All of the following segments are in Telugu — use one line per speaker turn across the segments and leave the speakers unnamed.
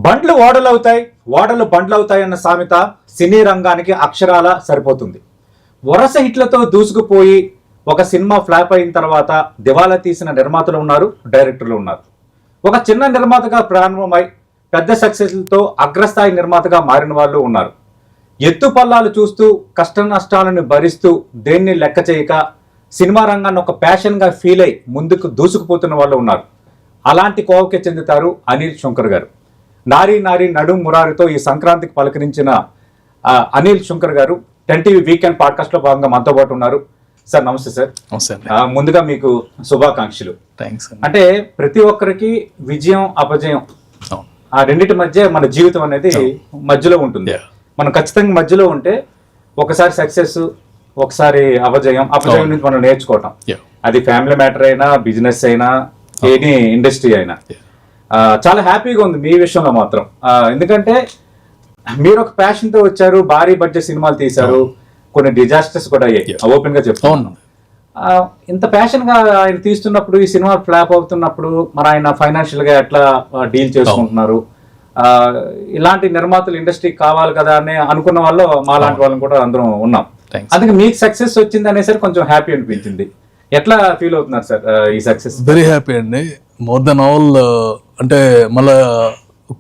బండ్లు ఓడలవుతాయి, ఓడలు బండ్లవుతాయి అన్న సామెత సినీ రంగానికి అక్షరాల సరిపోతుంది. వరుస హిట్లతో దూసుకుపోయి ఒక సినిమా ఫ్లాప్ అయిన తర్వాత దివాలా తీసిన నిర్మాతలు ఉన్నారు, డైరెక్టర్లు ఉన్నారు. ఒక చిన్న నిర్మాతగా ప్రారంభమై పెద్ద సక్సెస్లతో అగ్రస్థాయి నిర్మాతగా మారిన వాళ్ళు ఉన్నారు. ఎత్తు పల్లాలు చూస్తూ కష్ట నష్టాలను భరిస్తూ దేన్ని లెక్క చేయక సినిమా రంగాన్ని ఒక ప్యాషన్గా ఫీల్ అయి ముందుకు దూసుకుపోతున్న వాళ్ళు ఉన్నారు. అలాంటి కోవకి చెందుతారు అనిల్ శంకర్ గారు. నారీ నారీ నడుం మురారితో ఈ సంక్రాంతికి పలకరించిన అనిల్ శంకర్ గారు 10TV వీకెండ్ పాడ్కాస్ట్లో భాగంగా మనతో పాటు ఉన్నారు. సార్ నమస్తే సార్. ముందుగా మీకు శుభాకాంక్షలు.
థ్యాంక్స్.
అంటే ప్రతి ఒక్కరికి విజయం అపజయం ఆ రెండింటి మధ్య మన జీవితం అనేది మధ్యలో ఉంటుంది. మనం ఖచ్చితంగా మధ్యలో ఉంటే ఒకసారి సక్సెస్, ఒకసారి అపజయం నుంచి మనం నేర్చుకోవటం. అది ఫ్యామిలీ మ్యాటర్ అయినా, బిజినెస్ అయినా, ఎనీ ఇండస్ట్రీ అయినా. చాలా హ్యాపీగా ఉంది మీ విషయంలో మాత్రం. ఎందుకంటే మీరు ఒక ప్యాషన్ తో వచ్చారు, భారీ బడ్జెట్ సినిమాలు తీశారు, కొన్ని డిజాస్టర్స్ కూడా అయ్యాయి, ఓపెన్ గా చెప్తాను. ఇంత ప్యాషన్ గా ఆయన తీస్తున్నప్పుడు, ఈ సినిమా ఫ్లాప్ అవుతున్నప్పుడు మరి ఆయన ఫైనాన్షియల్ గా ఎట్లా డీల్ చేసుకుంటున్నారు? ఇలాంటి నిర్మాతలు ఇండస్ట్రీకి కావాలి కదా అని అనుకున్న వాళ్ళు మా లాంటి వాళ్ళని కూడా అందరం ఉన్నాం. అందుకే మీకు సక్సెస్ వచ్చింది అనేసరికి కొంచెం హ్యాపీ అనిపించింది. ఎట్లా ఫీల్ అవుతున్నారు సార్ ఈ సక్సెస్?
వెరీ హ్యాపీ అండి. మోర్ దెన్ ఆల్ అంటే మళ్ళా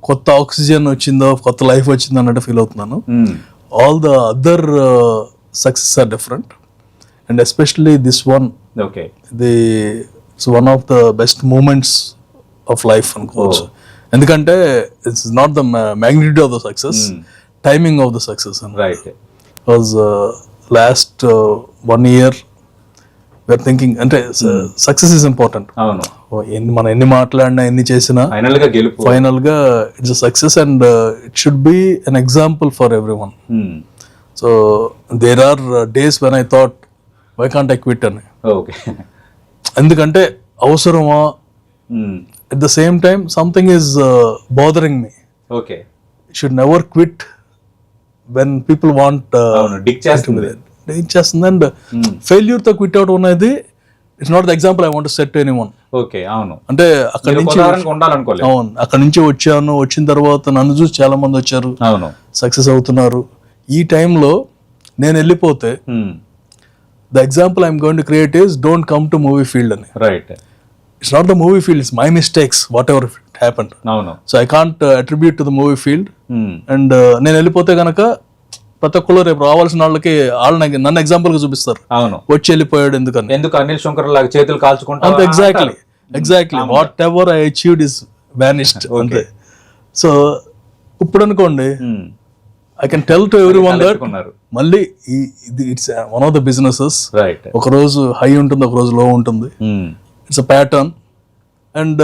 కొత్త ఆక్సిజన్ వచ్చిందో, కొత్త లైఫ్ వచ్చిందో అన్నట్టు ఫీల్ అవుతున్నాను. All the other success are different and especially this one.
Okay,
it's one of the best moments of life అనుకోవచ్చు. ఎందుకంటే it's not the magnitude of the success, timing of the success.
Right.
Was last 1 year we're thinking అంటే సక్సెస్ ఇస్ ఇంపార్టెంట్.
అవును,
మనం ఎన్ని మాట్లాడినా, ఎన్ని చేసినా ఫైనల్ గా it's a success and it should be an example for everyone. So there are days when I thought why can't I quit అని. ఎందుకంటే అవసరమా, at the same time something is bothering me.
Okay,
should never quit when people want
dig చేస్తుంది
and failure తో quit out ఉన్నది it's not the example I want to set to anyone.
Okay, అవును.
అంటే అక్కడ నుంచి
ఉండాలనుకోలేదు.
అవును, అక్కడ నుంచి వచ్చాను, వచ్చిన తర్వాత నన్ను చూసి చాలా మంది వచ్చారు,
అవును,
సక్సెస్ అవుతున్నారు. ఈ టైంలో నేను వెళ్ళిపోతే the example I'm going to create is don't come to movie field అని.
Right.
It's not the movie field, it's my mistakes, whatever it happened.
No.
So I can't attribute to the movie field. And నేను వెళ్ళిపోతే కనుక ప్రతి ఒక్కరు రేపు రావాల్సిన వాళ్ళకి నన్ను ఎగ్జాంపుల్ గా చూపిస్తారు.
అవును,
వచ్చి వెళ్ళిపోయాడు ఎందుకు
అనిల్ శంకర్ లాగా చేతులు కాల్చుకుంటా.
Exactly whatever I achieved is vanished. అంతే. సో ఇప్పుడు అనుకోండి, I can tell to everyone that మళ్ళీ it's one of the businesses. ఒక రోజు హై ఉంటుంది, ఒక రోజు లో ఉంటుంది. It's a pattern and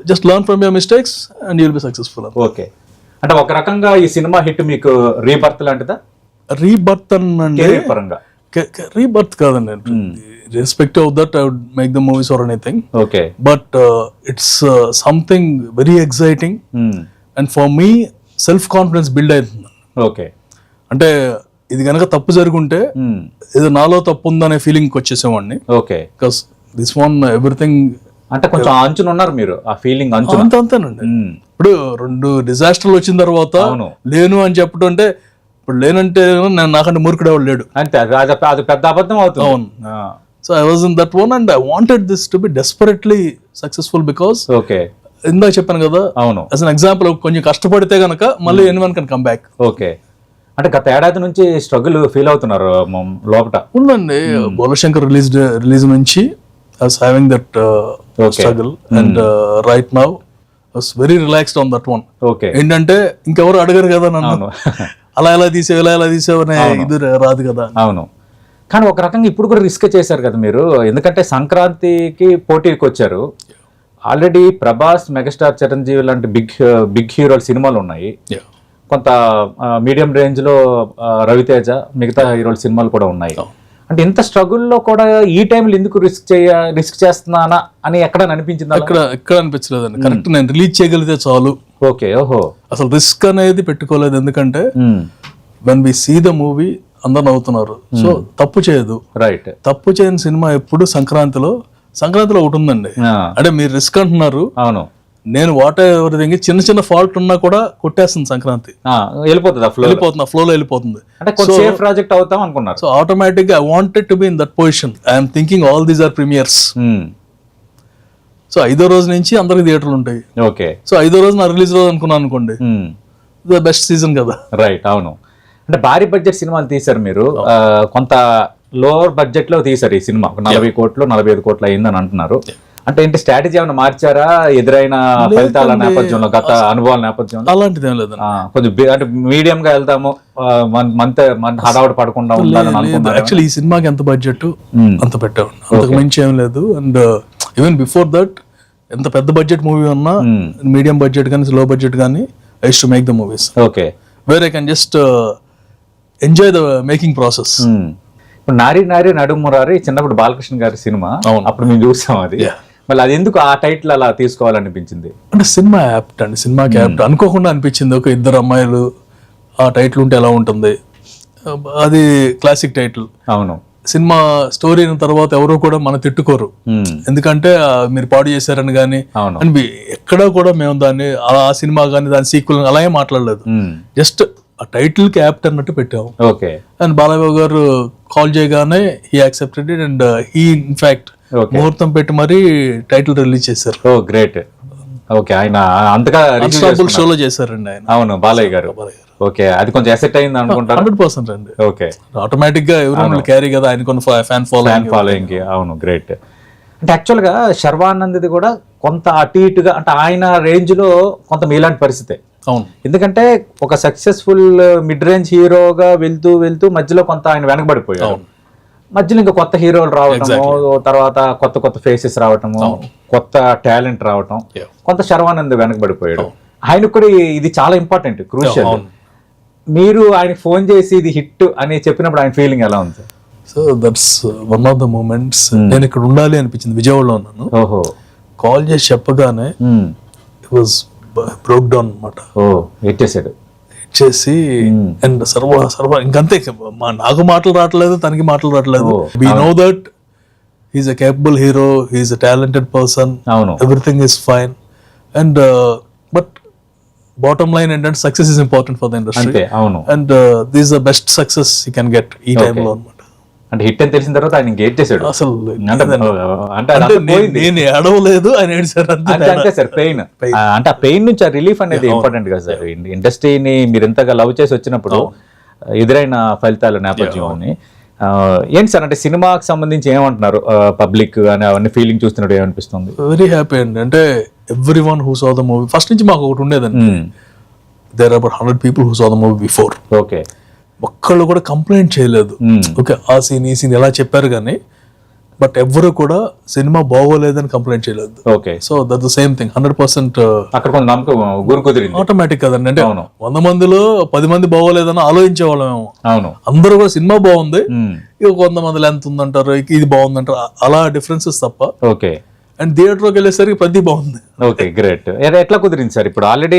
just learn from your mistakes and you'll be successful.
Okay. అంటే ఒక రకంగా ఈ సినిమా హిట్ మీకు రీబర్త్ లాంటిదా?
రీబర్త్ అంటే
పరంగా
రీబర్త్ కాదండి. Irrespective of that I would make the movies or anything.
Okay.
But it's something very exciting and for me self confidence build అవుతుంది.
Okay.
అంటే ఇది కనుక తప్పు జరుగుంటే ఇది నాలో తప్పు ఉందనే ఫీలింగ్ వచ్చేసేవాడిని.
Okay.
Because this one everything
అంటే కొంచెం అంచున ఉన్నారు మీరు, ఆ ఫీలింగ్
అంతేనండి. ఇప్పుడు 2 డిజాస్టర్లు వచ్చిన తర్వాత లేను అని చెప్పడం అంటే, ఇప్పుడు లేనంటే నాకంటే మూర్ఖుడు ఎవరు లేడు.
అంతే, అది పెద్ద అబద్ధం అవుతుంది.
అవును. So I was in that one and I wanted this to be desperately successful because ఇందాక చెప్పాను కదా,
అవును,
యాజ్ అన్ ఎగ్జాంపుల్ కొంచెం కష్టపడితే గనక మళ్ళీ anyone can come back.
Okay. అంటే గత ఏడాది నుంచి స్ట్రగుల్ ఫీల్ అవుతున్నారు లోపల?
ఉందండి. బోలశంకర్ రిలీజ్ నుంచి I was having that struggle and right now I was very relaxed on that one.
Okay.
ఏంటంటే ఇంకెవరు అడగరు కదా నన్ను, అలా ఎలా తీసావు అనే ఇది రాదు కదా.
అవును. కానీ ఒక రకంగా ఇప్పుడు కూడా రిస్క్ చేశారు కదా మీరు, ఎందుకంటే సంక్రాంతికి పోటీకి వచ్చారు. ఆల్రెడీ ప్రభాస్, మెగాస్టార్ చిరంజీవి లాంటి బిగ్ హీరోల సినిమాలు ఉన్నాయి. కొంత మీడియం రేంజ్ లో రవితేజ, మిగతా హీరోల సినిమాలు కూడా ఉన్నాయి. అంటే ఇంత స్ట్రగుల్లో కూడా ఈ టైంలో ఎందుకు రిస్క్ చేస్తున్నానా అని ఎక్కడ అనిపించింది?
ఎక్కడ అనిపించలేదండి. కరెక్ట్, నేను రిలీజ్ చేయగలిగితే చాలు.
ఓకే. ఓహో.
అసలు రిస్క్ అనేది పెట్టుకోలేదు. ఎందుకంటే when we see the movie అందరు నవ్వుతున్నారు. సో తప్పు చేయదు.
రైట్.
తప్పు చేయని సినిమా ఎప్పుడు సంక్రాంతిలో ఒకటి ఉందండి. అంటే మీరు రిస్క్ అంటున్నారు.
అవును.
నేను వాట్ ఎవరిథింగ్ చిన్న చిన్న ఫాల్ట్ ఉన్నా కూడా కొట్టేస్తుంది సంక్రాంతి,
వెళ్ళిపోతుంది ఆ ఫ్లో,
వెళ్ళిపోతుంది, ఆ ఫ్లోలో వెళ్ళిపోతుంది.
అంటే కొంచెం సేఫ్ ప్రాజెక్ట్ అవుతాం అనుకున్నారు.
సో ఆటోమేటిక్ గా I wanted to be in that position. I'm thinking all these are premieres. So 5వ రోజు నుంచి అందరికి థియేటర్లు ఉంటాయి.
ఓకే.
సో 5వ రోజు నా రిలీజ్ రోజు అనుకున్నాను అనుకోండి, ద బెస్ట్ సీజన్ కదా.
రైట్, అవును. అంటే భారీ బడ్జెట్ సినిమాలు తీశారు మీరు, కొంత లోవర్ బడ్జెట్ లో తీశారు ఈ సినిమా. 40 కోట్లు 45 కోట్లు అయిందని అంటున్నారు. అంటే ఏంటి స్ట్రాటజీ ఏమైనా మార్చారా ఎదురైన ఫలితాల నేపథ్యంలో, గత అనుభవాల నేపథ్యంలో?
అలాంటిది ఏం లేదు,
కొంచెం అంటే మీడియం గా వెళ్తాము, హడావుడి పడకుండా ఉండాలని అనుకుంటున్నారు.
యాక్చువల్లీ ఈ సినిమాకి ఎంత బడ్జెట్ అంత పెట్టాము, అంతకు మించి ఏం లేదు. అండ్ ఈవెన్ బిఫోర్ దట్ ఎంత పెద్ద బడ్జెట్ మూవీ ఉన్నా, మీడియం బడ్జెట్ కానీ లో బడ్జెట్ కానీ, I use to make the movies.
Okay.
Where I can just enjoy the making process.
ఇప్పుడు నారి నారి నడుమురారి చిన్నప్పుడు బాలకృష్ణ గారి సినిమా, అప్పుడు మేము చూసాం అది. మళ్ళీ అది ఎందుకు ఆ టైటిల్ అలా తీసుకోవాలనిపించింది?
అంటే సినిమా యాప్ట్ అండి, సినిమాకి యాప్ట్ అనుకోకుండా అనిపించింది. ఒక 2 అమ్మాయిలు ఆ టైటిల్ ఉంటే ఎలా ఉంటుంది, అది క్లాసిక్ టైటిల్.
అవును.
సినిమా స్టోరీ అయిన తర్వాత ఎవరో కూడా మన తిట్టుకోరు, ఎందుకంటే మీరు పాడు చేశారని కానీ అని ఎక్కడా కూడా మేము దాన్ని ఆ సినిమా కానీ దాని సీక్వెల్ అలాగే మాట్లాడలేదు. జస్ట్ ఆ టైటిల్ కి యాప్ట్ అన్నట్టు పెట్టాము.
ఓకే.
అండ్ బాలయ్య గారు కాల్ చేయగానే he accepted it and he in fact ముహూర్తం పెట్టి మరీ టైటిల్ రిలీజ్ చేశారు.
ఓ గ్రేట్. ఓకే. ఆయన అంతగా
అన్స్టాపబుల్ షోలో చేశారండి ఆయన.
అవును, బాలయ్య గారు. ఓకే, అది కొంచెం ఎసెట్ అయింది అనుకుంటారు.
100% అండి.
ఓకే.
ఆటోమేటిక్ గా ఎవరు క్యారీ కదా ఆయన కొన్ని ఫ్యాన్ ఫాలోయింగ్.
అవును, గ్రేట్. అంటే యాక్చువల్ గా శర్వానంద్ది కూడా కొంత అటు ఇటుగా, అంటే ఆయన రేంజ్ లో కొంత మీలాంటి పరిస్థితి.
అవును.
ఎందుకంటే ఒక సక్సెస్ఫుల్ మిడ్ రేంజ్ హీరోగా వెళ్తూ వెళ్తూ మధ్యలో కొంత ఆయన వెనకబడిపోయాడు. మధ్యలో ఇంకా కొత్త హీరోలు రావటము, తర్వాత కొత్త కొత్త ఫేసెస్ రావటము, కొత్త టాలెంట్ రావటం, కొంత శర్వానంద్ వెనకబడిపోయాడు. ఆయనకు కూడా ఇది చాలా ఇంపార్టెంట్, క్రూషియల్. మీరు ఆయన ఫోన్ చేసి ఇది హిట్ అని చెప్పినప్పుడు ఆయన ఫీలింగ్ ఎలా ఉంది?
So that's one of the moments. నేను ఇక్కడ ఉండాలి అనిపించింది, విజయవాడలో ఉన్నాను.
ఓహో.
కాల్ చేసి చెప్పగానే ఇట్ వాజ్ బ్రోక్ డౌన్ అనమాట.
ఎట్టేసాడు.
చేసి అండ్ సర్వ ఇంకంతే, నాకు మాటలు రావట్లేదు, తనకి మాటలు రావట్లేదు. We know that he's a capable hero, he's a talented person, everything is fine. And but bottom line ఏంటంటే success is important for the industry. And this is the best success you can get ఈ టైంలో అనమాట.
అంటే హిట్ అని తెలిసిన తర్వాత ఆయన గేట్ చేశాడు అసలు.
నేను ఏడవలేదు, ఆయన ఏడ్చారు
అంతే సార్. పెయిన్ అంటే ఆ పెయిన్ నుంచి ఆ రిలీఫ్ అనేది ఇంపార్టెంట్ కదా సార్. ఇండస్ట్రీని మీరు ఎంతగా లవ్ చేసి వచ్చినప్పుడు ఎదురైన ఫలితాల నేపథ్యం ఏంటి సార్? అంటే సినిమాకి సంబంధించి ఏమంటున్నారు పబ్లిక్ అని, అవన్నీ ఫీలింగ్ చూస్తున్నట్టు ఏమనిపిస్తుంది?
వెరీ హ్యాపీ అండి. అంటే everyone who saw the movie, first నుంచి మాకు ఒకటి ఉండేదండి, there are about 100 people who saw the movie before.
Okay.
ఒక్కళ్ళు కూడా కంప్లైంట్ చేయలేదు. ఓకే, ఆ సీన్ ఈ సీన్ ఎలా చెప్పారు కానీ, బట్ ఎవ్వరు కూడా సినిమా బాగోలేదని కంప్లైంట్ చేయలేదు.
Okay.
So that the same thing, 100%
అక్కడ కొంత నమ్మకం గురి కుదిరింది.
ఆటోమేటిక్ కదండి. అంటే 100 మందిలో 10 మంది బాగోలేదని ఆలోచించే వాళ్ళం.
అవును.
అందరూ కూడా సినిమా బాగుంది, ఇక 100 మందిలో ఎంత ఉందంటారు, ఇది బాగుందంటారు, అలా డిఫరెన్సెస్ తప్ప.
ఓకే.
అండ్ థియేటర్లోకి వెళ్ళేసరికి ప్రతి బాగుంది.
Okay, great. ఎట్లా కుదిరింది సార్? ఇప్పుడు ఆల్రెడీ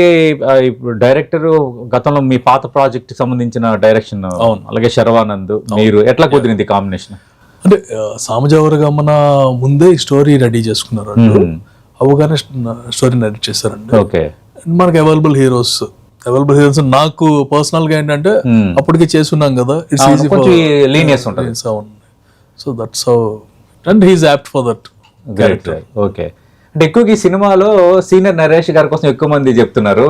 ఇప్పుడు డైరెక్టర్ గతంలో మీ పాత ప్రాజెక్ట్ సంబంధించిన డైరెక్షన్, అలాగే శర్వానంద్, మీరు ఎట్లా కుదిరింది కాంబినేషన్?
అంటే సామజవరగమన ముందే స్టోరీ రెడీ చేసుకున్నారు, అవగానే స్టోరీ రెడీ చేశారండి.
ఓకే.
మనకి అవైలబుల్ హీరోస్ నాకు పర్సనల్ గా ఏంటంటే అప్పటికే చేస్తున్నాం కదా, ఇట్స్ ఈజీ ఫర్
లీనియస్ ఉంటుంది.
So that's how and he is apt for that.
Okay. అంటే ఎక్కువ ఈ సినిమాలో సీనియర్ నరేష్ గారి కోసం ఎక్కువ మంది చెప్తున్నారు.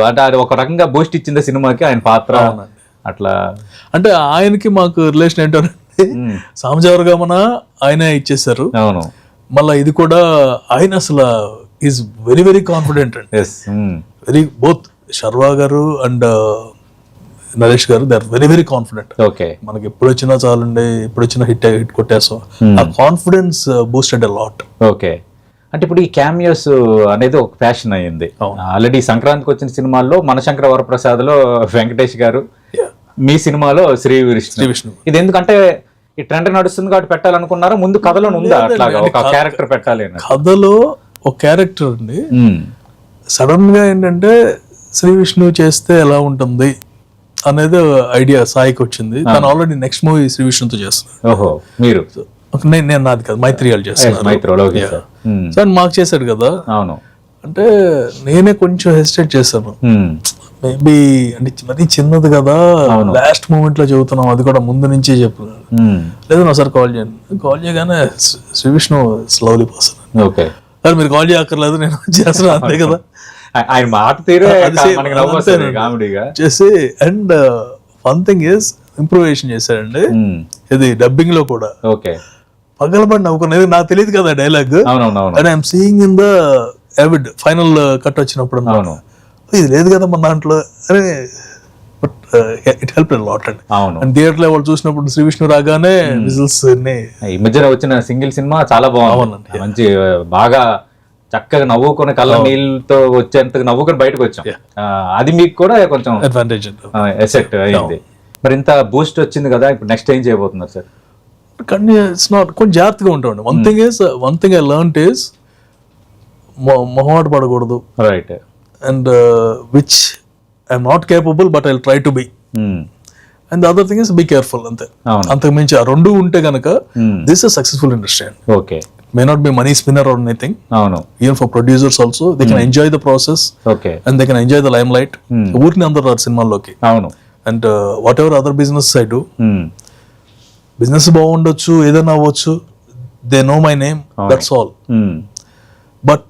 అంటే అది ఒక రకంగా బూస్ట్ ఇచ్చింది సినిమాకి ఆయన పాత్ర. అట్లా
అంటే ఆయనకి మాకు రిలేషన్ ఏంటంటే సామజవరగమన ఆయన ఇచ్చేసారు.
అవును.
మళ్ళీ ఇది కూడా ఆయన అసలు ఈజ్ వెరీ వెరీ కాన్ఫిడెంట్ అండి. Very both Sharwa garu and Naresh garu, they are very very confident.
Okay.
మనకి ఎప్పుడు వచ్చినా చాలండి, ఎప్పుడు వచ్చినా హిట్ కొట్టేస్తాం. ఆ confidence boosted a lot.
Okay. అంటే ఇప్పుడు ఈ క్యామియోస్ అనేది ఒక ఫ్యాషన్ అయ్యింది. ఆల్రెడీ సంక్రాంతికి వచ్చిన సినిమాల్లో మనశంకర వరప్రసాద్ లో వెంకటేష్ గారు, మీ సినిమాలో శ్రీ విష్ణు. ఇది ఎందుకంటే ఈ ట్రెండ్ నడుస్తుంది కాబట్టి పెట్టాలనుకున్నారా? ముందు కథలో ఉందా అట్లాగా ఒక క్యారెక్టర్ పెట్టాలి?
కథలో ఒక క్యారెక్టర్ అండి, సడన్ గా ఏంటంటే శ్రీ విష్ణు చేస్తే ఎలా ఉంటుంది అనేది ఐడియా సాయికి వచ్చింది. తను ఆల్రెడీ నెక్స్ట్ మూవీ శ్రీ విష్ణుతో చేస్తున్నాడు.
ఓహో, మీరు?
నేను నాది కాదు, మైత్రియాలు చేస్తున్నాను. సో మాకు చేశాడు కదా.
అవును.
అంటే నేనే కొంచెం హెసిటేట్ చేశాను. మేబీ అంటే మరీ చిన్నది కదా, లాస్ట్ మూమెంట్ లో చెబుతున్నాం, అది కూడా ముందు నుంచే చెప్తున్నాను. లేదు నా సార్ కాల్ చేయండి, కాల్ చేయగానే Sri Vishnu lovely person,
okay
sir మీరు కాల్ చేయక్కర్లేదు నేను చేస్తున్నాను అంతే కదా
ఆయన మాట తీరే కామెడీగా
చేసి. అండ్ వన్ థింగ్ ఇస్ ఇంప్రూవేషన్ చేశాడండి ఇది డబ్బింగ్ లో కూడా.
ఓకే
పగలబడి నవ్వుకున్నది నాకు తెలియదు కదా dialogue, and I'm seeing in the Avid final cut వచ్చినప్పుడు ఇది లేదు కదా మన దాంట్లో అరే, బట్ ఇట్ హెల్ప్ లాట్ అండి. అండ్ థియేటర్ లో వాళ్ళు చూసినప్పుడు శ్రీ విష్ణు రాగానే విజిల్స్.
ఈ మధ్యన వచ్చిన సింగిల్ సినిమా చాలా బాగుంది, మంచి బాగా చక్కగా నవ్వుకొని కళ్ళ నీళ్ళతో వచ్చేంత నవ్వుకొని బయటకు వచ్చాం. అది మీకు కూడా కొంచెం
అడ్వాంటేజ్
ఎసెట్ అయింది. మరి ఇంత బూస్ట్ వచ్చింది కదా, ఇప్పుడు నెక్స్ట్ ఏం చేయబోతున్నారు సార్?
కానీ ఇట్స్ నాట్, కొంచెం జాగ్రత్తగా ఉంటామండి. One thing I learned is మొహమాట పడకూడదు,
right,
and which I'm not capable but I try to be. And other thing is be careful, అంతే. అంతకు మించి ఆ రెండు ఉంటే గనక దిస్ ఇస్ సక్సెస్ఫుల్ ఇండస్ట్రీ అండి.
Okay,
may not be money spinner or anything. Even for producers also, they can enjoy the process.
Okay.
And they can enjoy the limelight. ఊరిని అందరు రారు సినిమాల్లోకి. And whatever other businesses I do, business బాగుండొచ్చు, ఏదైనా అవ్వచ్చు, they know my name, that's all. But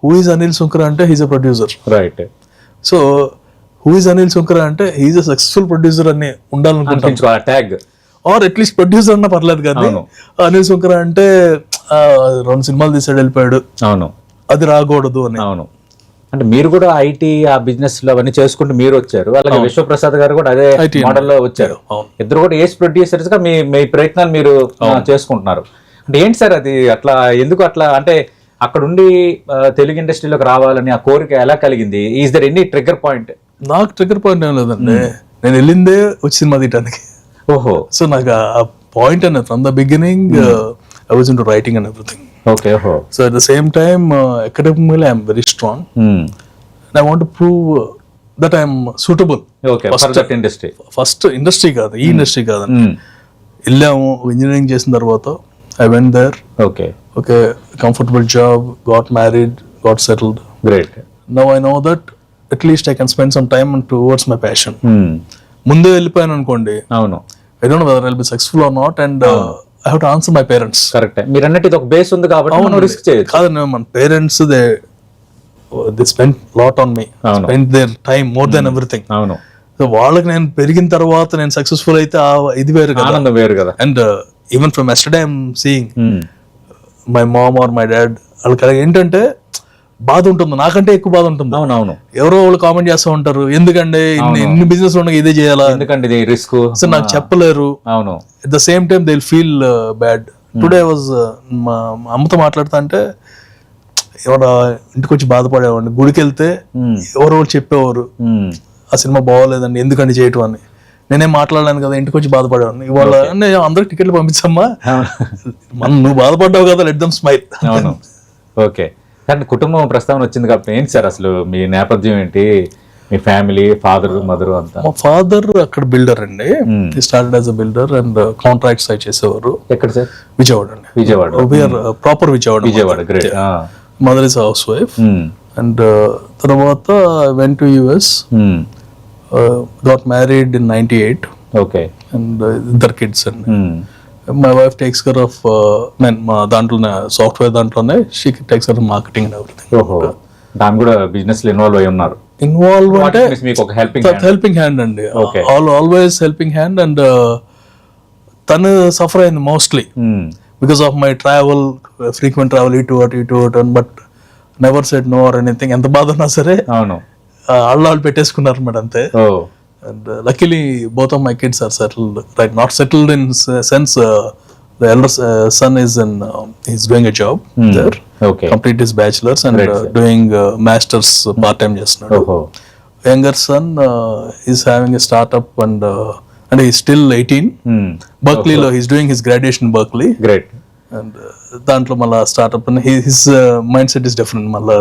who is Anil Sunkara అంటే he's a producer.
Right.
So who is Anil Sunkara అంటే he's a successful producer అని ఉండాలనుకుంటాను.
ట్యాగ్
ఆర్ అట్లీస్ట్ ప్రొడ్యూసర్ అన్న పర్లేదు, కానీ అనిల్ సుంకర అంటే 2 సినిమాలు తీసాడు వెళ్ళిపోయాడు,
అవును,
అది రాకూడదు అని.
అవును, అంటే మీరు కూడా ఐటీ ఆ బిజినెస్ లో అవన్నీ చేసుకుంటూ మీరు వచ్చారు, అలాగే విశ్వప్రసాద్ గారు కూడా అదే మోడల్ లో వచ్చారు. ఇద్దరు కూడా ఏజ్ ప్రొడ్యూసర్స్ గా మీ ప్రయత్నాలు మీరు చేసుకుంటున్నారు. అంటే ఏంటి సార్ అది అట్లా, ఎందుకు అట్లా? అంటే అక్కడ ఉండి తెలుగు ఇండస్ట్రీలోకి రావాలని ఆ కోరిక ఎలా కలిగింది? Is there any trigger point?
నాకు ట్రిగ్గర్ పాయింట్ ఏం లేదండి, నేను వెళ్ళిందే వచ్చి సినిమా తీయడానికి.
ఓహో,
సో నాకు ఆ పాయింట్ అనేది from the beginning I was into writing and everything.
Okay, ఓహో.
So at the same time academically I am very strong and I want to prove that I am suitable.
Okay, for that industry.
First industry కాదు, ఈ ఇండస్ట్రీ కాదండి. వెళ్ళాము, ఇంజనీరింగ్ చేసిన తర్వాత I went there.
Okay,
comfortable job, got married, got settled.
Great.
Now I know that at least I can spend some time towards my passion. ముందే వెళ్ళిపోయాను అనుకోండి,
అవును,
I don't know whether I'll be successful or not, and I have to answer my parents.
Correct. మీరు అన్నట్టు ఇది ఒక బేస్ ఉంది కాబట్టి మనం రిస్క్ చేయొచ్చు.
కాదు, మన parents they spent lot on me, spent their time more than everything.
అవును,
సో వాళ్ళకి నేను పెరిగిన తర్వాత నేను సక్సెస్ఫుల్ అయితే ఇది వేరు కదా,
ఆనందం వేరు కదా.
And even from yesterday I'm seeing my mom or my dad, వాళ్ళకి ఏంటంటే బాధ ఉంటుంది, నాకంటే ఎక్కువ బాధ ఉంటుంది.
అవునవును,
ఎవరో వాళ్ళు కామెంట్ చేస్తూ ఉంటారు, ఎందుకంటే ఇన్ని బిజినెస్ లో ఇదే చేయాలా,
ఎందుకంటే రిస్క్,
సో నాకు చెప్పలేరు.
అవును,
at the same time they will feel bad. Today was మా అమ్మతో మాట్లాడుతా అంటే ఎవరు ఇంటికి వచ్చి బాధపడేవాడిని, గుడికి వెళ్తే ఎవరో చెప్పేవారు ఆ సినిమా బాగోలేదండి ఎందుకంటే చేయటం అని. నేనేం మాట్లాడలేను కదా, ఇంటికి వచ్చి బాధపడేవాడిని. ఇవాళ అందరికి టికెట్లు పంపించమ్మా, నువ్వు బాధపడ్డావు కదా, లెట్ దెమ్ స్మైల్.
అవును, ఓకే. కానీ కుటుంబం ప్రస్తావన వచ్చింది కాబట్టి ఏంటి సార్ అసలు మీ నేపథ్యం ఏంటి, మీ ఫ్యామిలీ, ఫాదర్ మదర్ అంతా?
మా ఫాదర్ అక్కడ బిల్డర్ అండి, started as a builder and contracts అయి చేసేవారు.
ఎక్కడ సార్?
విజయవాడ అండి.
Vijayawada,
proper Vijayawada.
Great.
Mother is housewife. And తర్వాత went to US, got married in 98.
Okay.
And ఇద్దరు కిడ్స్ అండి. My wife takes care of మా దాంట్లోనే సాఫ్ట్వేర్ దాంట్లోనే she takes care of marketing and everything.
ఓహో, దాని కూడా బిజినెస్ లో ఇన్వాల్వ్ అయి ఉన్నారు.
ఇన్వాల్వ్ అంటే
మీకు ఒక
హెల్పింగ్ హ్యాండ్ అండి, ఆల్వేస్ హెల్పింగ్ హ్యాండ్. అండ్ తను సఫర్ అయింది mostly because of my travel, frequent travel ఇటు అటు, but never said no or anything. ఎంత బాధ ఉన్నా సరే
అవును
వాళ్ళు పెట్టేసుకున్నారు అన్నమాట అంతే. And luckily both of my kids are settled, right? Not settled in sense the elder son is he's doing a job there, complete his bachelor's and doing master's part time just now. Younger son is having a startup and he's still 18. Berkeley lo he's doing his graduation in Berkeley.
Great.
And dantlo malla startup and his mindset is different malla.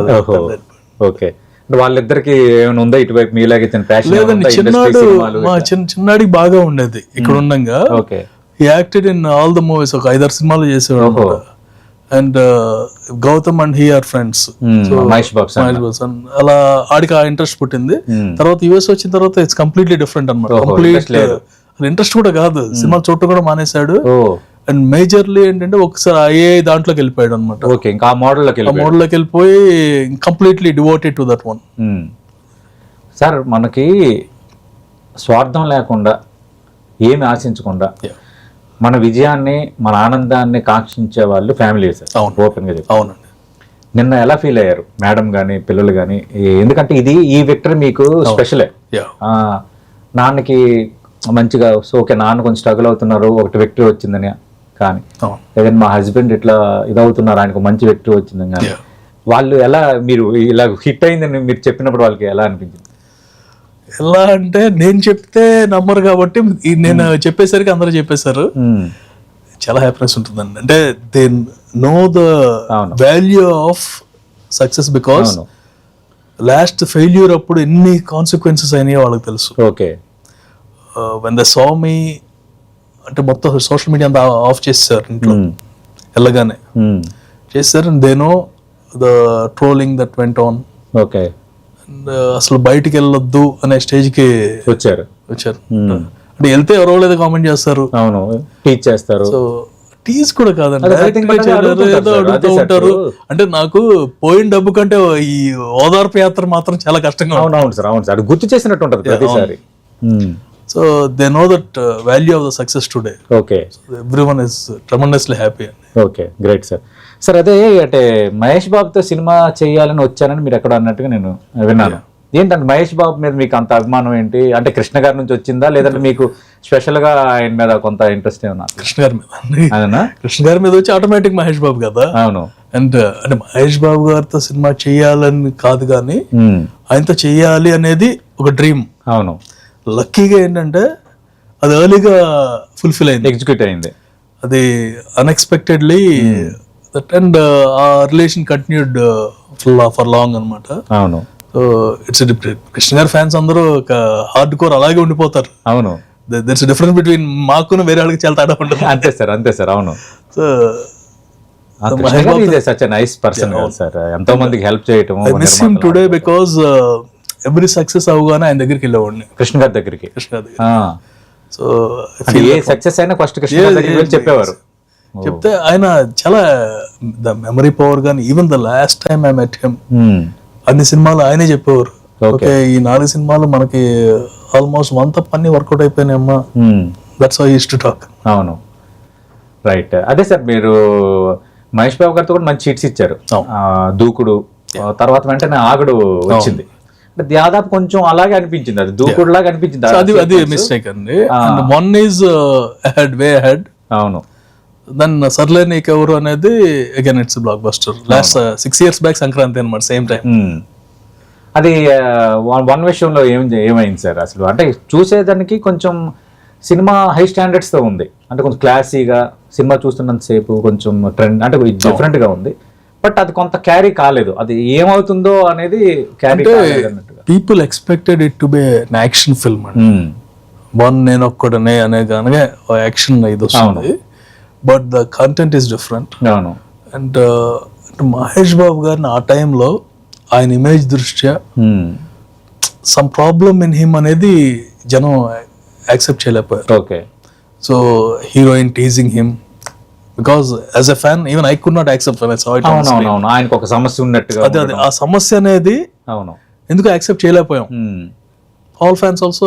Okay. వాళ్ళిద్దరికి ఏమైనా ఉందా ఇటువైపు మీలాగే ప్యాషన్?
లేదండి, చిన్నాడికి బాగా ఉండేది ఇక్కడ ఉండగా. He acted in all the movies, ఒక 5-6 సినిమాలు చేసేవాడు. And Gautam and he are friends.
Mahesh Babu
son. అలా ఆడికి ఆ ఇంట్రెస్ట్ పుట్టింది. తర్వాత యుఎస్ వచ్చిన తర్వాత ఇట్స్ కంప్లీట్లీ డిఫరెంట్ అనమాట. కంప్లీట్ ఇంట్రెస్ట్ కూడా కాదు, సినిమా చూడటం కూడా మానేశాడు. అండ్ మేజర్లీ ఏంటంటే ఒకసారి ఐఏ దాంట్లోకి వెళ్ళిపోయాడు అనమాట.
ఇంకా ఆ మోడల్లోకి
వెళ్ళిపోయి completely devoted to that one.
Sir మనకి స్వార్థం లేకుండా ఏమి ఆశించకుండా మన విజయాన్ని మన ఆనందాన్ని కాంక్షించే వాళ్ళు ఫ్యామిలీ సార్. ఓపెన్ గా చెప్పి.
అవునండి.
నిన్న ఎలా ఫీల్ అయ్యారు మేడం కానీ పిల్లలు కానీ? ఎందుకంటే ఈ విక్టరీ మీకు స్పెషలే. నాన్నకి మంచిగా ఓకే నాన్న కొంచెం స్ట్రగుల్ అవుతున్నారు, ఒకటి విక్టరీ వచ్చిందని, కానీ లేదంటే మా హస్బెండ్ ఇట్లా ఇదవుతున్నారు, ఆయనకు మంచి విక్టరీ వచ్చిందని, కానీ వాళ్ళు ఎలా, మీరు ఇలా హిట్ అయిందని మీరు చెప్పినప్పుడు వాళ్ళకి ఎలా అనిపించింది?
ఎలా అంటే నేను చెప్తే నమ్మరు కాబట్టి నేను చెప్పేసరికి అందరూ చెప్పేశారు. చాలా హ్యాపీనెస్ ఉంటుందండి. అంటే they know the value of success because last failure అప్పుడు ఎన్ని కాన్సిక్వెన్సెస్ అయినాయో వాళ్ళకి తెలుసు.
ఓకే.
వెన్ ద సా మీ అంటే మొత్తం సోషల్ మీడియా అంతా ఆఫ్ చేస్తారు ఇంట్లో వెళ్ళగానే చేస్తారు. And they know the trolling that went on.
Okay.
అసలు బయటికి వెళ్ళొద్దు అనే స్టేజ్ కి వచ్చారు. అంటే వెళ్తే ఎవరో లేదో కామెంట్ చేస్తారు.
అవును, టీచ్ చేస్తారు.
సో టీచ్ కూడా కాదండి, అడుగుతూ ఉంటారు. అంటే నాకు పోయిన డబ్బు కంటే ఈ ఓదార్పు యాత్ర మాత్రం చాలా కష్టంగా.
అవును సార్, అవును సార్, గుర్తు చేసినట్టు ఉంటుంది ప్రతిసారి.
So they know that value of the success today.
Okay.
Everyone is tremendously happy.
Okay, great sir. Sir అదే అంటే మహేష్ బాబుతో సినిమా చేయాలని వచ్చానని మీరు ఎక్కడ అన్నట్టుగా నేను విన్నాను. ఏంటంటే మహేష్ బాబు మీద మీకు అంత అభిమానం ఏంటి? అంటే కృష్ణ గారి నుంచి వచ్చిందా, లేదంటే మీకు స్పెషల్ గా ఆయన మీద కొంత ఇంట్రెస్ట్ ఏమన్నా?
కృష్ణ గారి మీద. కృష్ణ గారి మీద వచ్చి ఆటోమేటిక్ మహేష్ బాబు కదా.
అవును.
అండ్ అంటే మహేష్ బాబు గారితో సినిమా చేయాలని కాదు కానీ ఆయనతో చెయ్యాలి అనేది ఒక డ్రీమ్.
అవును.
లక్కీగా ఏంటంటే అది ఎర్లీగా ఫుల్ఫిల్ అయింది,
ఎగ్జిక్యూట్ అయింది.
అది అన్ఎక్స్పెక్టెడ్లీ దట్ అండ్ ఆ రిలేషన్ కంటిన్యూడ్ ఫర్ లాంగ్ అనమాట.
అవును.
సో ఇట్స్ కృష్ణ గారి ఫ్యాన్స్ అందరూ ఒక హార్డ్ కోర్ అలాగే ఉండిపోతారు.
అవును.
దట్స్ డిఫరెన్స్ బిట్వీన్ మాకు వేరే వాళ్ళకి చాలా తేడా ఉంటుంది.
అంతే సార్, అంతే సార్. అవును.
So
such nice person sir, ఎంతో మందికి హెల్ప్ చేయటం.
I miss him today because every success అవగానే ఆయన దగ్గరికి వెళ్ళేవాడిని,
కృష్ణ గారి దగ్గరికి.
సో
ఏ సక్సెస్ అయినా ఫస్ట్ కృష్ణ గారి దగ్గరికి చెప్పేవారు.
చెప్తే ఆయన చాలా ద మెమరీ పవర్ గానీ even the last time I met him అన్ని సినిమాలు ఆయనే చెప్పేవారు. ఓకే, ఈ 4 సినిమాలు మనకి ఆల్మోస్ట్ 1 తప్ప అన్ని వర్కౌట్ అయిపోయినాయమ్మా. That's how he used to talk.
అవును, రైట్. అదే సార్, మీరు మహేష్ బాబు గారితో కూడా మంచి చీట్స్ ఇచ్చారు. దూకుడు తర్వాత వెంటనే ఆగడు వచ్చింది. దాదాపు కొంచెం అలాగే అనిపించింది, అది దూకుడు లాగా అనిపించింది.
అది మిస్టేక్ అండి. One is ahead, way ahead.
అవును.
దెన్ సర్లే నీకెవరు అనేది again it's block buster. Last 6 years back Sankranti అనమాట, సేమ్ టైం.
అది వన్ విషయంలో ఏమైంది సార్ అసలు? అంటే చూసేదానికి కొంచెం సినిమా హై స్టాండర్డ్స్ తో ఉంది, అంటే కొంచెం క్లాసీగా సినిమా చూస్తున్నంత సేపు కొంచెం ట్రెండ్ అంటే డిఫరెంట్ గా ఉంది. బట్ అది కొంత క్యారీ కాలేదు. అది ఏమవుతుందో అనేది క్యారీ కాలేదు.
People expected it to be an action film అండి. వన్ నేను ఒక్కడనే అనే కానీ యాక్షన్ ఇది వస్తుంది, but the content is different.
అవును.
అండ్ మహేష్ బాబు గారిని ఆ టైంలో ఆయన ఇమేజ్ దృష్ట్యా సమ్ ప్రాబ్లమ్ ఇన్ హిమ్ అనేది జనం యాక్సెప్ట్ చేయలేకపోయారు.
Okay.
So heroine teasing him because as a fan even I could not accept when I saw it on screen.
అవును, ఆయనకు ఒక సమస్య ఉన్నట్టుగా.
అదే ఆ సమస్య అనేది
అవును
ఎందుకు యాక్సెప్ట్ చేయలేకపోయాం. ఆల్ ఫ్యాన్స్ ఆల్సో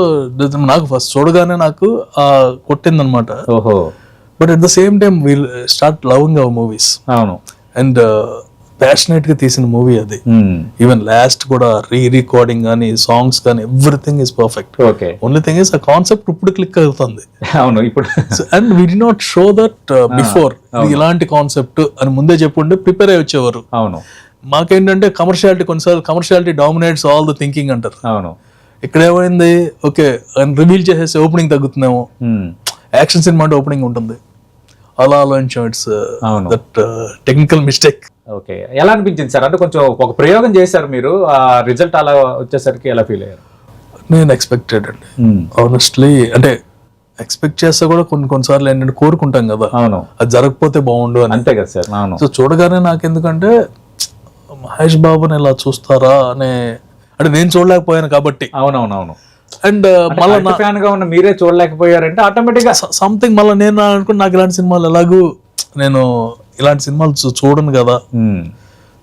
నాకు ఫస్ట్ చూడగానే నాకు కొట్టిందనమాట.
ఓహో.
But at the same time will start loving our movies.
అవును.
అండ్ ప్యాషనేట్ గా తీసిన మూవీ అది. ఈవెన్ లాస్ట్ కూడా రికార్డింగ్ కానీ సాంగ్స్ కానీ everything is perfect.
Okay.
Only thing is ఆ కాన్సెప్ట్ ఇప్పుడు క్లిక్ అవుతుంది.
అవును. ఇప్పుడు
and we did not show that before ఇలాంటి కాన్సెప్ట్ అని ముందే చెప్పుంటే ప్రిపేర్ అయ్యి వచ్చేవారు.
అవును.
మాకేంటంటే కమర్షియాలిటీ, కొన్నిసార్లు commerciality dominates all the thinking అంటారు.
అవును.
ఇక్కడ ఏమైంది, ఓకే రివీల్ చేసేసి ఓపెనింగ్ తగ్గుతుందేమో, యాక్షన్ సినిమా అంటే ఓపెనింగ్ ఉంటుంది, అలా ఆలోచించాం. It's that technical mistake.
Okay. ఎలా అనిపించింది సార్? అంటే కొంచెం ఒక ప్రయోగం చేశారు మీరు, ఆ రిజల్ట్ అలా వచ్చేసరికి ఎలా ఫీల్ అయ్యారు?
నేను ఎక్స్పెక్టెడ్ అండి ఆనెస్ట్లీ. అంటే ఎక్స్పెక్ట్ చేస్తే కూడా కొన్నిసార్లు ఏంటంటే కోరుకుంటాం కదా,
అవును,
అది జరగకపోతే బాగుండు అని.
అంతే కదా సార్. అవును.
సో చూడగానే నాకు ఎందుకంటే మహేష్ బాబుని ఇలా చూస్తారా అనే, అంటే నేను చూడలేకపోయాను కాబట్టి.
అవునవునవును.
అండ్ మళ్ళీ
ఫ్యాన్ గా ఉన్న మీరే చూడలేకపోయారంటే ఆటోమేటిక్ గా
సంథింగ్ మళ్ళీ నేను అనుకుని నాకు ఇలాంటి సినిమాలు ఎలాగూ నేను ఇలాంటి సినిమాలు చూడను కదా,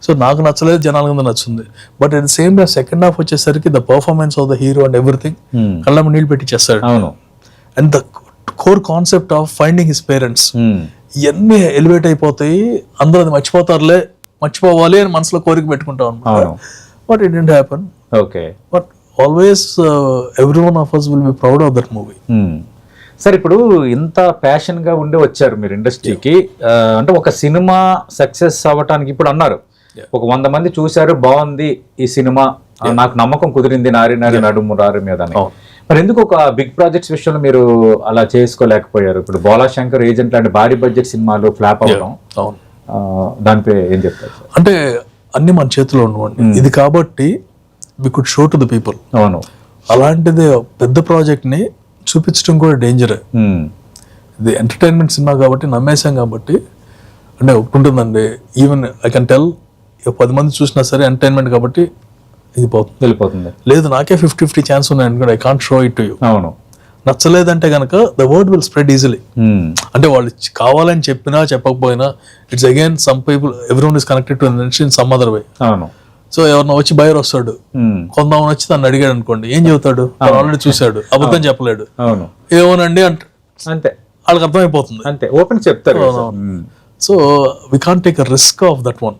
సో నాకు నచ్చలేదు, జనాల కింద నచ్చింది. But at the same time second half వచ్చేసరికి the performance of the hero and everything కళ్ళ నీళ్ళు పెట్టి చేస్తాడు.
అవును.
And the core concept of finding his parents ఇవన్నీ ఎలివేట్ అయిపోతాయి. అందరూ అది మర్చిపోవాలి అని మనసులో కోరిక పెట్టుకుంటాం అనమాట. But it didn't happen.
Okay.
But always every one of us will be proud of that movie.
Sir ఇప్పుడు ఇంత ప్యాషన్ గా ఉండి వచ్చారు మీరు ఇండస్ట్రీకి, అంటే ఒక సినిమా సక్సెస్ అవ్వటానికి ఇప్పుడు అన్నారు ఒక 100 మంది చూశారు, బాగుంది ఈ సినిమా, నాకు నమ్మకం కుదిరింది నారి నడుము రారి మీద. మరి ఎందుకు ఒక బిగ్ ప్రాజెక్ట్స్ విషయంలో మీరు అలా చేసుకోలేకపోయారు? ఇప్పుడు బోలా శంకర్, ఏజెంట్ లాంటి భారీ బడ్జెట్ సినిమాలు ఫ్లాప్ అవ్వడం, దానిపై ఏం చెప్తారు?
అంటే అన్ని మన చేతిలో ఉండవండి. ఇది కాబట్టి we could show to the people.
అవును.
అలాంటిది పెద్ద ప్రాజెక్ట్ ని చూపించడం కూడా డేంజరే. ఇది ఎంటర్టైన్మెంట్ సినిమా కాబట్టి నమ్మేశాం కాబట్టి, అంటే ఒప్పుకుంటుందండి. ఈవెన్ ఐ కెన్ టెల్ 10 మంది చూసినా సరే ఎంటర్టైన్మెంట్ కాబట్టి ఇది
వెళ్ళిపోతుంది.
లేదు నాకే 50-50 ఛాన్స్ ఉన్నాయి అనుకోండి, I can't show it to you.
అవును.
నచ్చలేదంటే కనుక the word will spread easily. అంటే వాళ్ళు కావాలని చెప్పినా చెప్పకపోయినా it's again some people, everyone is connected to in some other way.
అవును.
సో ఎవరినో వచ్చి బయర్ వస్తాడు, కొందామని వచ్చి తను అడిగాడు అనుకోండి, ఏం చెబుతాడు? ఆల్రెడీ చూశాడు, అబద్ధం చెప్పలేడు.
అవును.
ఏమోనండి అంటే
అంతే,
వాళ్ళకి అర్థమైపోతుంది.
అంతే, ఓపెన్ చెప్తారు.
So we can't take a risk of that one.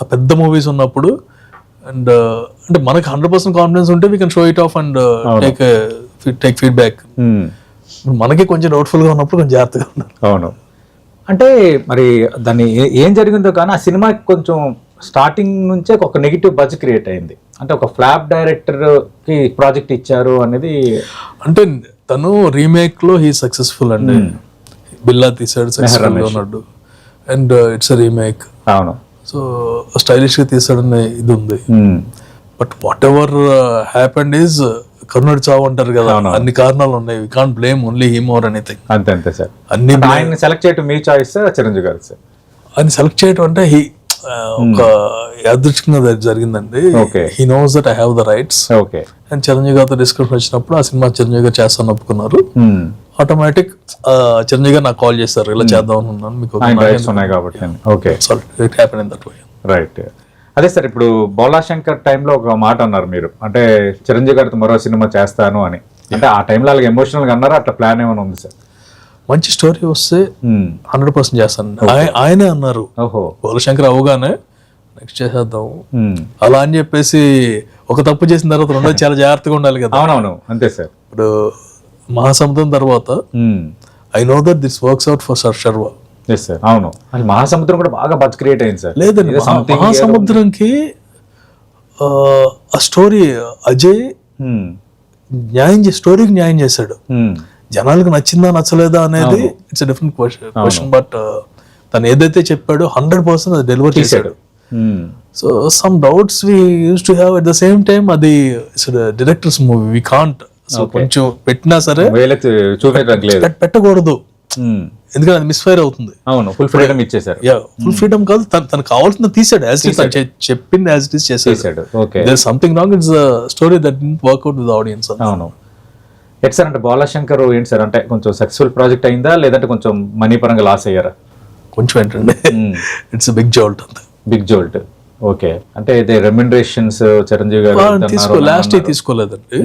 ఆ పెద్ద మూవీస్ ఉన్నప్పుడు అండ్ అంటే మనకి 100% కాన్ఫిడెన్స్ ఉంటే we can show it of and take feedback. మనకి కొంచెం డౌట్ఫుల్ గా ఉన్నప్పుడు కొంచెం జాగ్రత్తగా ఉన్నారు.
అవును. అంటే మరి దాన్ని ఏం జరిగిందో కానీ ఆ సినిమాకి కొంచెం స్టార్టింగ్ నుంచే ఒక నెగిటివ్ బజ్ క్రియేట్ అయింది. అంటే ఒక ఫ్లాప్ డైరెక్టర్ కి ప్రాజెక్ట్ ఇచ్చారు అనేది.
అంటే తను రీమేక్ లో హీ సక్సెస్ఫుల్ అండి. బిల్లా తీసాడు, సక్సెస్ఫుల్ గా ఉన్నాడు, అండ్ ఇట్స్ రీమేక్.
అవును.
సో స్టైలిష్ గా తీసాడనే ఇది ఉంది. But whatever happened is కర్ణుడి చావు అంటారు కదా, అన్ని కారణాలు ఉన్నాయి. We can't blame only him or anything.
అంతే అంతే సార్.
అన్ని
ఆయన సెలెక్ట్ చేయడం మీ చాయిస్ చిరంజీవి గారు సార్?
ఆయన సెలెక్ట్ చేయడం అంటే ఒక యాదృచ్ఛికంగా జరిగిందండి. He knows that I have the rights.
Okay. And
Chiranjeevi గారితో డిస్కషన్ వచ్చినప్పుడు ఆ సినిమా చిరంజీవి గారు చేస్తాను ఒప్పుకున్నారు. ఆటోమేటిక్ చిరంజీవి గారు నాకు కాల్ చేస్తారు, ఇలా చేద్దాం అనుకున్నాను, మీకు
రైట్. అదే సార్, ఇప్పుడు బోలా శంకర్ టైంలో ఒక మాట అన్నారు మీరు, అంటే చిరంజీవి గారితో మరో సినిమా చేస్తాను అని. అంటే ఆ టైంలో అలాగే ఎమోషనల్ గా అన్నారా, అట్లా ప్లాన్ ఏమైనా ఉంది సార్?
మంచి స్టోరీ వస్తే 100% చేస్తాను. ఆయనే అన్నారు బోలా శంకర్ అవగానే నెక్స్ట్ చేసేద్దాం అలా అని చెప్పేసి. ఒక తప్పు చేసిన తర్వాత రెండోది చాలా జాగ్రత్తగా ఉండాలి కదా.
అవునవును, అంతే సార్.
ఇప్పుడు మహాసముద్రం తర్వాత I know that this works out for Sharwa.
అవును, మహాసముద్రం కూడా బాగా బజ్ క్రియేట్ అయింది సార్.
లేదండి, మహాసముద్రంకి ఆ స్టోరీ అజయ్ స్టోరీకి న్యాయం చేశాడు. జనాలకు నచ్చిందా నచ్చలేదా అనేది ఇట్స్ డిఫరెంట్ క్వశ్చన్. బట్ తను ఏదైతే చెప్పాడో 100% అది డెలివర్ చేశాడు. So some doubts we use to have. At the same time అది director's movie, we can't. So కొంచెం పెట్టినా సరే పెట్టకూడదు, ఎందుకంటే అది మిస్ఫైర్ అవుతుంది.
అవును, ఫుల్ ఫ్రీడమ్ ఇచ్చేసారు.
ఫుల్ ఫ్రీడమ్ కాదు, తనకు కావాల్సింది తీసాడు, యాజ్ ఇట్ ఇస్ చెప్పింది యాజ్ ఇట్ ఇస్ చేసాడు. There is something wrong. It's a story that didn't work out with audience.
అవును. ఎట్ సార్, అంటే బోలా శంకర్ ఏంటి సార్, అంటే కొంచెం సక్సెస్ఫుల్ ప్రాజెక్ట్ అయిందా, లేదంటే కొంచెం మనీ పరంగా లాస్ అయ్యారా?
కొంచెం ఏంటంటే ఇట్స్ బిగ్ జోల్ట్. అంతే, బిగ్
జోల్ట్. ఓకే. అంటే ఇది రెమ్యునరేషన్స్ చిరంజీవి గారు
లాస్ట్ తీసుకోలేదండి.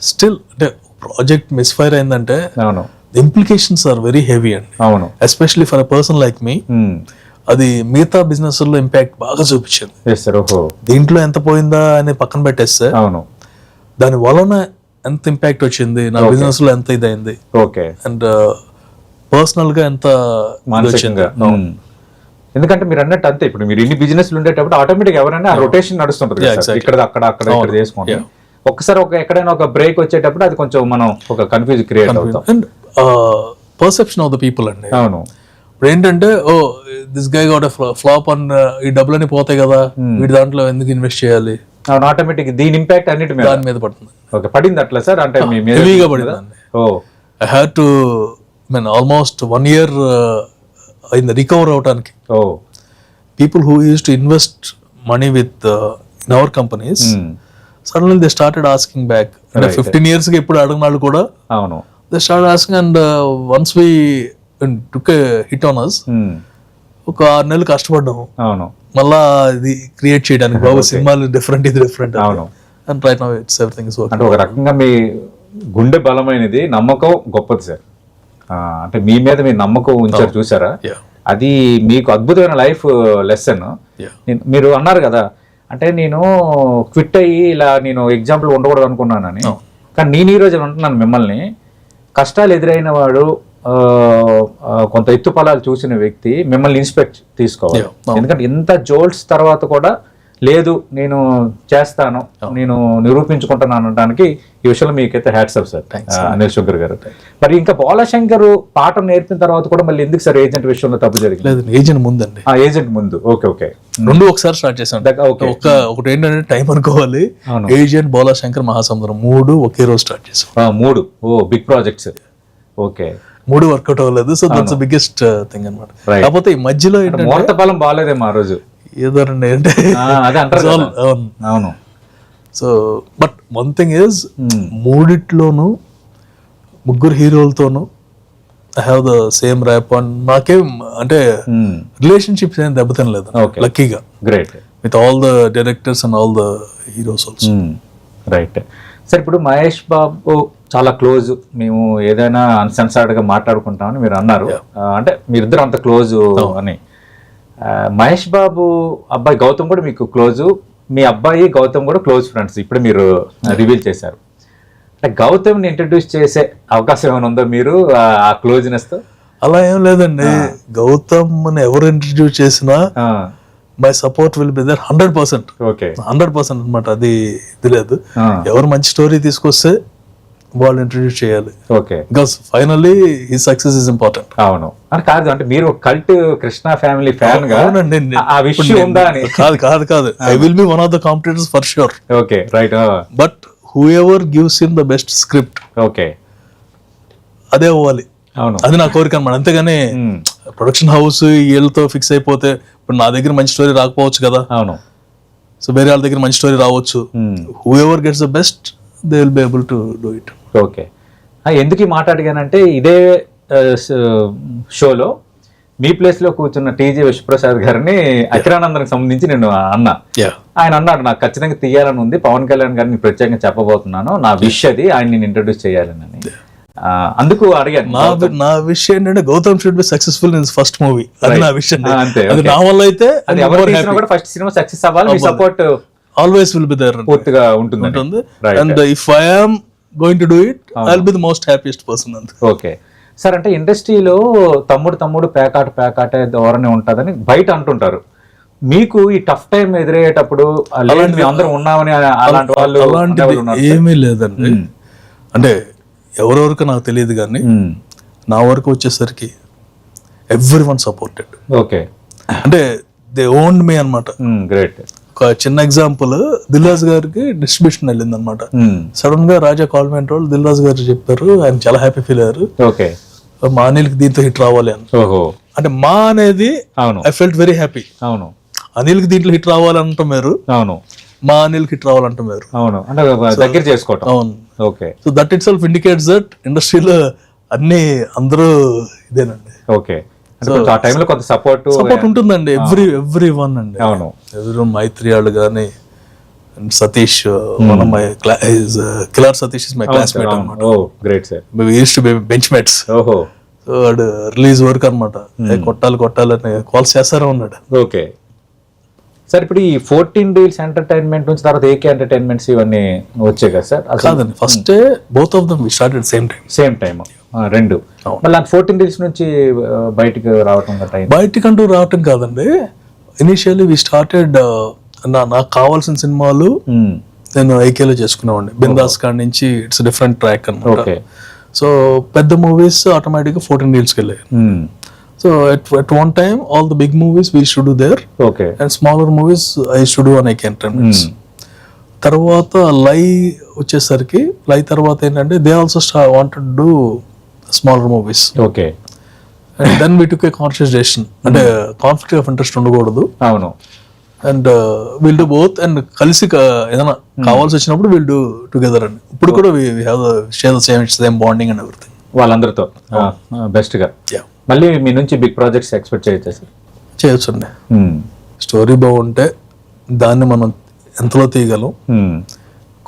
స్టిల్ అంటే ప్రాజెక్ట్ మిస్ఫైర్ అయిందంటే
అవును,
the implications are very heavy అండి.
అవును,
especially for a person like me. అది మిగతా బిజినెస్ లో ఇంపాక్ట్ బాగా చూపించింది. దీంట్లో ఎంత పోయిందా అని పక్కన పెట్టేస్తే
అవును,
దాని వలన ఎంత ఇంపాక్ట్ వచ్చింది, నా బిజినెస్ లో ఎంత ఇదైంది, అండ్ పర్సనల్ గా ఎంత
మానసికంగా. ఎందుకంటే మీరు అన్నట్టు అంతే, ఇప్పుడు మీరు ఇన్ని బిజినెస్ ఉండేటప్పుడు ఆటోమేటిక్ ఎవరైనా రొటేషన్ నడుస్తుంటది, ఇక్కడ అక్కడ ఇక్కడ చేసుకుంటాం. ఒక్కసారి ఎక్కడైనా ఒక బ్రేక్ వచ్చేటప్పుడు అది కొంచెం మనం ఒక కన్ఫ్యూజ్ క్రియేట్ అవుతాం.
And perception of the people అండి.
అవును,
ఇప్పుడు ఏంటంటే this guy got flop and ఈ డబ్బులన్నీ పోతాయి కదా, వీటి దాంట్లో ఎందుకు ఇన్వెస్ట్ చేయాలి.
అవును, ఆటోమేటిక్ దీని ఇంపాక్ట్ అన్నిటి మీద
దాని మీద పడుతుంది.
ఓకే, పడింది అట్లా సార్? అంటే
హెవీగా పడింది. I had to mean almost 1 year అయింది రికవర్ అవడానికి.
ఓ
people who use to invest money with in our companies suddenly they started asking back. అంటే 15 years కి ఎప్పుడు అడిగిన వాళ్ళు కూడా
అవును
they start asking. And once we took hit on us, ఒక 6 నెలలు కష్టపడ్డాము
అవును
మళ్ళా ఇది క్రియేట్ చేయడానికి. బాబు సినిమాలు డిఫరెంట్, ఇది డిఫరెంట్.
అవును.
And right now it's everything is
అంటే ఒక రకంగా మీ గుండె బలమైనది, నమ్మకం గొప్పది సార్. అంటే మీ మీద మీరు నమ్మకం ఉంచారు చూసారా, అది మీకు అద్భుతమైన లైఫ్ లెసన్. మీరు అన్నారు కదా, అంటే నేను క్విట్ అయ్యి ఇలా నేను ఎగ్జాంపుల్ ఉండకూడదు అనుకున్నానని, కానీ నేను ఈ రోజు అంటున్నాను మిమ్మల్ని, కష్టాలు ఎదురైన వాడు కొంత ఎత్తు పొలాలు చూసిన వ్యక్తి మిమ్మల్ని ఇన్స్పెక్ట్ తీసుకోవాలి. ఎందుకంటే ఇంత జోల్స్ తర్వాత కూడా లేదు నేను చేస్తాను, నేను నిరూపించుకుంటాను అనడానికి ఈ విషయంలో మీకైతే hats off sir Anil Shankar గారు. మరి ఇంకా బాలశంకర్ పాఠం నేర్పిన తర్వాత కూడా మళ్ళీ ఎందుకు సార్ ఏజెంట్ విషయంలో తప్పు జరిగింది?
ఏజెంట్ ముందండి.
ఏజెంట్ ముందు. ఓకే ఓకే,
రెండు ఒకసారి స్టార్ట్ చేశాను. ఒకటి ఏంటంటే టైం అనుకోవాలి. ఏజెంట్, బాలశంకర్, మహాసముద్రం 3 ఒకే రోజు స్టార్ట్ చేశాం.
3 బిగ్ ప్రాజెక్ట్స్. ఓకే,
3 వర్కౌట్ అవ్వలేదు. సో దట్స్ బిగ్గెస్ట్ థింగ్ అనమాట. కాకపోతే ఈ మధ్యలో ఏంటంటే
ముహూర్త బలం బాగాలేదేమో ఆ రోజు
ఏదోనండి అంటే
అవును.
So but one thing is, 3 ముగ్గురు హీరోలతోనూ I have the same rap. అండ్ నాకేం అంటే రిలేషన్షిప్స్ ఏం దెబ్బతినలేదు లక్కీగా.
Great.
With all the directors and all the heroes also.
Right sir. ఇప్పుడు మహేష్ బాబు చాలా క్లోజ్, మేము ఏదైనా అన్సెన్సర్డ్ గా మాట్లాడుకుంటామని మీరు అన్నారు. అంటే మీరిద్దరు అంత క్లోజ్ అని. మహేష్ బాబు అబ్బాయి గౌతమ్ కూడా మీకు క్లోజ్, మీ అబ్బాయి గౌతమ్ కూడా క్లోజ్ ఫ్రెండ్స్ ఇప్పుడు మీరు రివీల్ చేశారు. అంటే గౌతమ్ని ఇంట్రడ్యూస్ చేసే అవకాశం ఏమైనా ఉందో మీరు ఆ క్లోజ్నెస్ తో?
అలా ఏం లేదండి. గౌతమ్ ఎవరు ఇంట్రడ్యూస్ చేసినా my support will be there 100%.
Okay,
100% అనమాట. అది ఇది లేదు. ఎవరు మంచి స్టోరీ తీసుకొస్తే వాళ్ళు ఇంట్రడ్యూస్ చేయాలి.
Okay,
because finally his success is important.
అవును. అని కాదు, అంటే మీరు కల్ట్ కృష్ణ ఫ్యామిలీ ఫ్యాన్ గా ఆ విషయం ఉందా అని?
కాదు. I will B one of the competitors for sure.
Okay, right.
But whoever gives him the best script,
okay,
అదే అవ్వాలి.
అవును,
అది నా కోరిక అనమాట. అంతేగాని ప్రొడక్షన్ హౌస్ వీళ్ళతో ఫిక్స్ అయిపోతే ఇప్పుడు నా దగ్గర మంచి స్టోరీ రాకపోవచ్చు కదా.
అవును.
సో వేరే వాళ్ళ దగ్గర మంచి స్టోరీ రావచ్చు. Whoever gets the best they will be able to do it.
Okay. ఎందుకు ఈ మాట అడిగానంటే, ఇదే షోలో మీ ప్లేస్ లో కూర్చున్న టీజీ విశ్వప్రసాద్ గారిని అఖిరానందన్కి సంబంధించి నేను అన్నా. ఆయన అన్నాడు, నాకు ఖచ్చితంగా తీయాలని ఉంది, పవన్ కళ్యాణ్ గారిని ప్రత్యేకంగా చెప్పబోతున్నాను, నా విష్ అది, ఆయన నేను ఇంట్రడ్యూస్ చేయాలని. అందుకు అడిగాను.
నా విషయం ఏంటంటే Gautam should be successful in first movie. అది నా విషయం.
అంతే.
అది నా వల్ల అయితే
అది ఎవరు తీసినా కూడా ఫస్ట్ సినిమా సక్సెస్ అవ్వాలి, మీ support
always will be there,
పూర్తిగా ఉంటుంది.
And if I am going to do it, I will be the most happiest person.
Okay sir. అంటే ఇండస్ట్రీలో తమ్ముడు పేకాటే ధోరణి ఉంటుందని బయట అంటుంటారు. మీకు ఈ టఫ్ టైం ఎదురయ్యేటప్పుడు అందరం ఉన్నామని అలాంటి వాళ్ళు?
అలాంటిది ఏమీ లేదండి. అంటే ఎవరెవరికి నాకు తెలియదు, కానీ నా వరకు వచ్చేసరికి ఎవ్రీ వన్ సపోర్టెడ్.
ఓకే.
అంటే దే ఓన్డ్ మీ అనమాట.
గ్రేట్.
ఒక చిన్న ఎగ్జాంపుల్, దిల్రాజ్ గారికి డిస్ట్రిబ్యూషన్ వెళ్ళింది అనమాట. సడన్ గా రాజా కాల్మెంట్ వాళ్ళు దిల్రాజ్ గారు చెప్పారు, ఆయన చాలా హ్యాపీ ఫీల్ అయ్యారు.
ఓకే,
మా అనిల్కి దీంతో హిట్ రావాలి అని. అంటే మా అనేది ఐ ఫెల్ట్ వెరీ హ్యాపీ.
అవును.
అనిల్కి దీంట్లో హిట్ రావాలంటాం మీరు,
అవును,
మా అనిల్కి హిట్ రావాలంటాం మీరు.
అవును, అంటే దగ్గర చేసుకోవటం.
అవును.
Okay.
So that it self indicates that ఇండస్ట్రీలో అన్ని అందరూ ఇదేనండి.
ఓకే. ఆ టైంలో కొంత సపోర్ట్
ఉంటుందండి. ఎవ్రీ వన్ అండి. అవును. ఎవరు మైత్రి వాళ్ళు కానీ, Satish one of my Kilaru Satish is my classmate అన్నమాట.
Oh great sir.
We used to be bench mates.
ఓహో.
సో వాడు రిలీజ్ వర్క్ అనమాట, కొట్టాలని కాల్స్ చేస్తారే ఉన్నాడు.
Okay sir. ఇప్పుడు ఈ 14 Reels ఎంటర్టైన్మెంట్ నుంచి తర్వాత ఏకే ఎంటర్టైన్మెంట్స్ ఇవన్నీ వచ్చాయి కదా సార్?
కాదండి, first both of them we started same time.
రెండు. మళ్ళీ 14 Reels నుంచి బయటికి రావటం
బయటికంటూ రావటం కాదండి. ఇనిషియల్లీ వి స్టార్టెడ్, నాకు కావాల్సిన సినిమాలు నేను ఐకేలో చేసుకునేవాడిని. బిందాస్ కాడి నుంచి ఇట్స్ డిఫరెంట్ ట్రాక్ అనమాట. సో పెద్ద మూవీస్ ఆటోమేటిక్గా 14 Reelsకి వెళ్ళాయి. So at one time, all the big movies we used to do there.
Okay.
And smaller movies I used to do on AK Entertainments. తర్వాత లై వచ్చేసరికి, లై తర్వాత ఏంటంటే they also wanted to smaller movies.
Okay.
And then we took a conscious decision, అంటే కాన్ఫ్లిక్ట్ ఆఫ్ ఇంట్రెస్ట్ ఉండకూడదు.
అవును.
And will do both, and కలిసి ఏదైనా కావాల్సి వచ్చినప్పుడు విల్ డూ టుగెదర్ అండి. ఇప్పుడు కూడా we have share the same bonding and everything
వాళ్ళందరితో బెస్ట్ గా. మళ్ళీ మీ నుంచి బిగ్ ప్రాజెక్ట్స్ ఎక్స్పెక్ట్ చేయొచ్చా సార్?
చేయొచ్చు అండి. స్టోరీ బాగుంటే దాన్ని మనం ఎంతలో తీయగలం,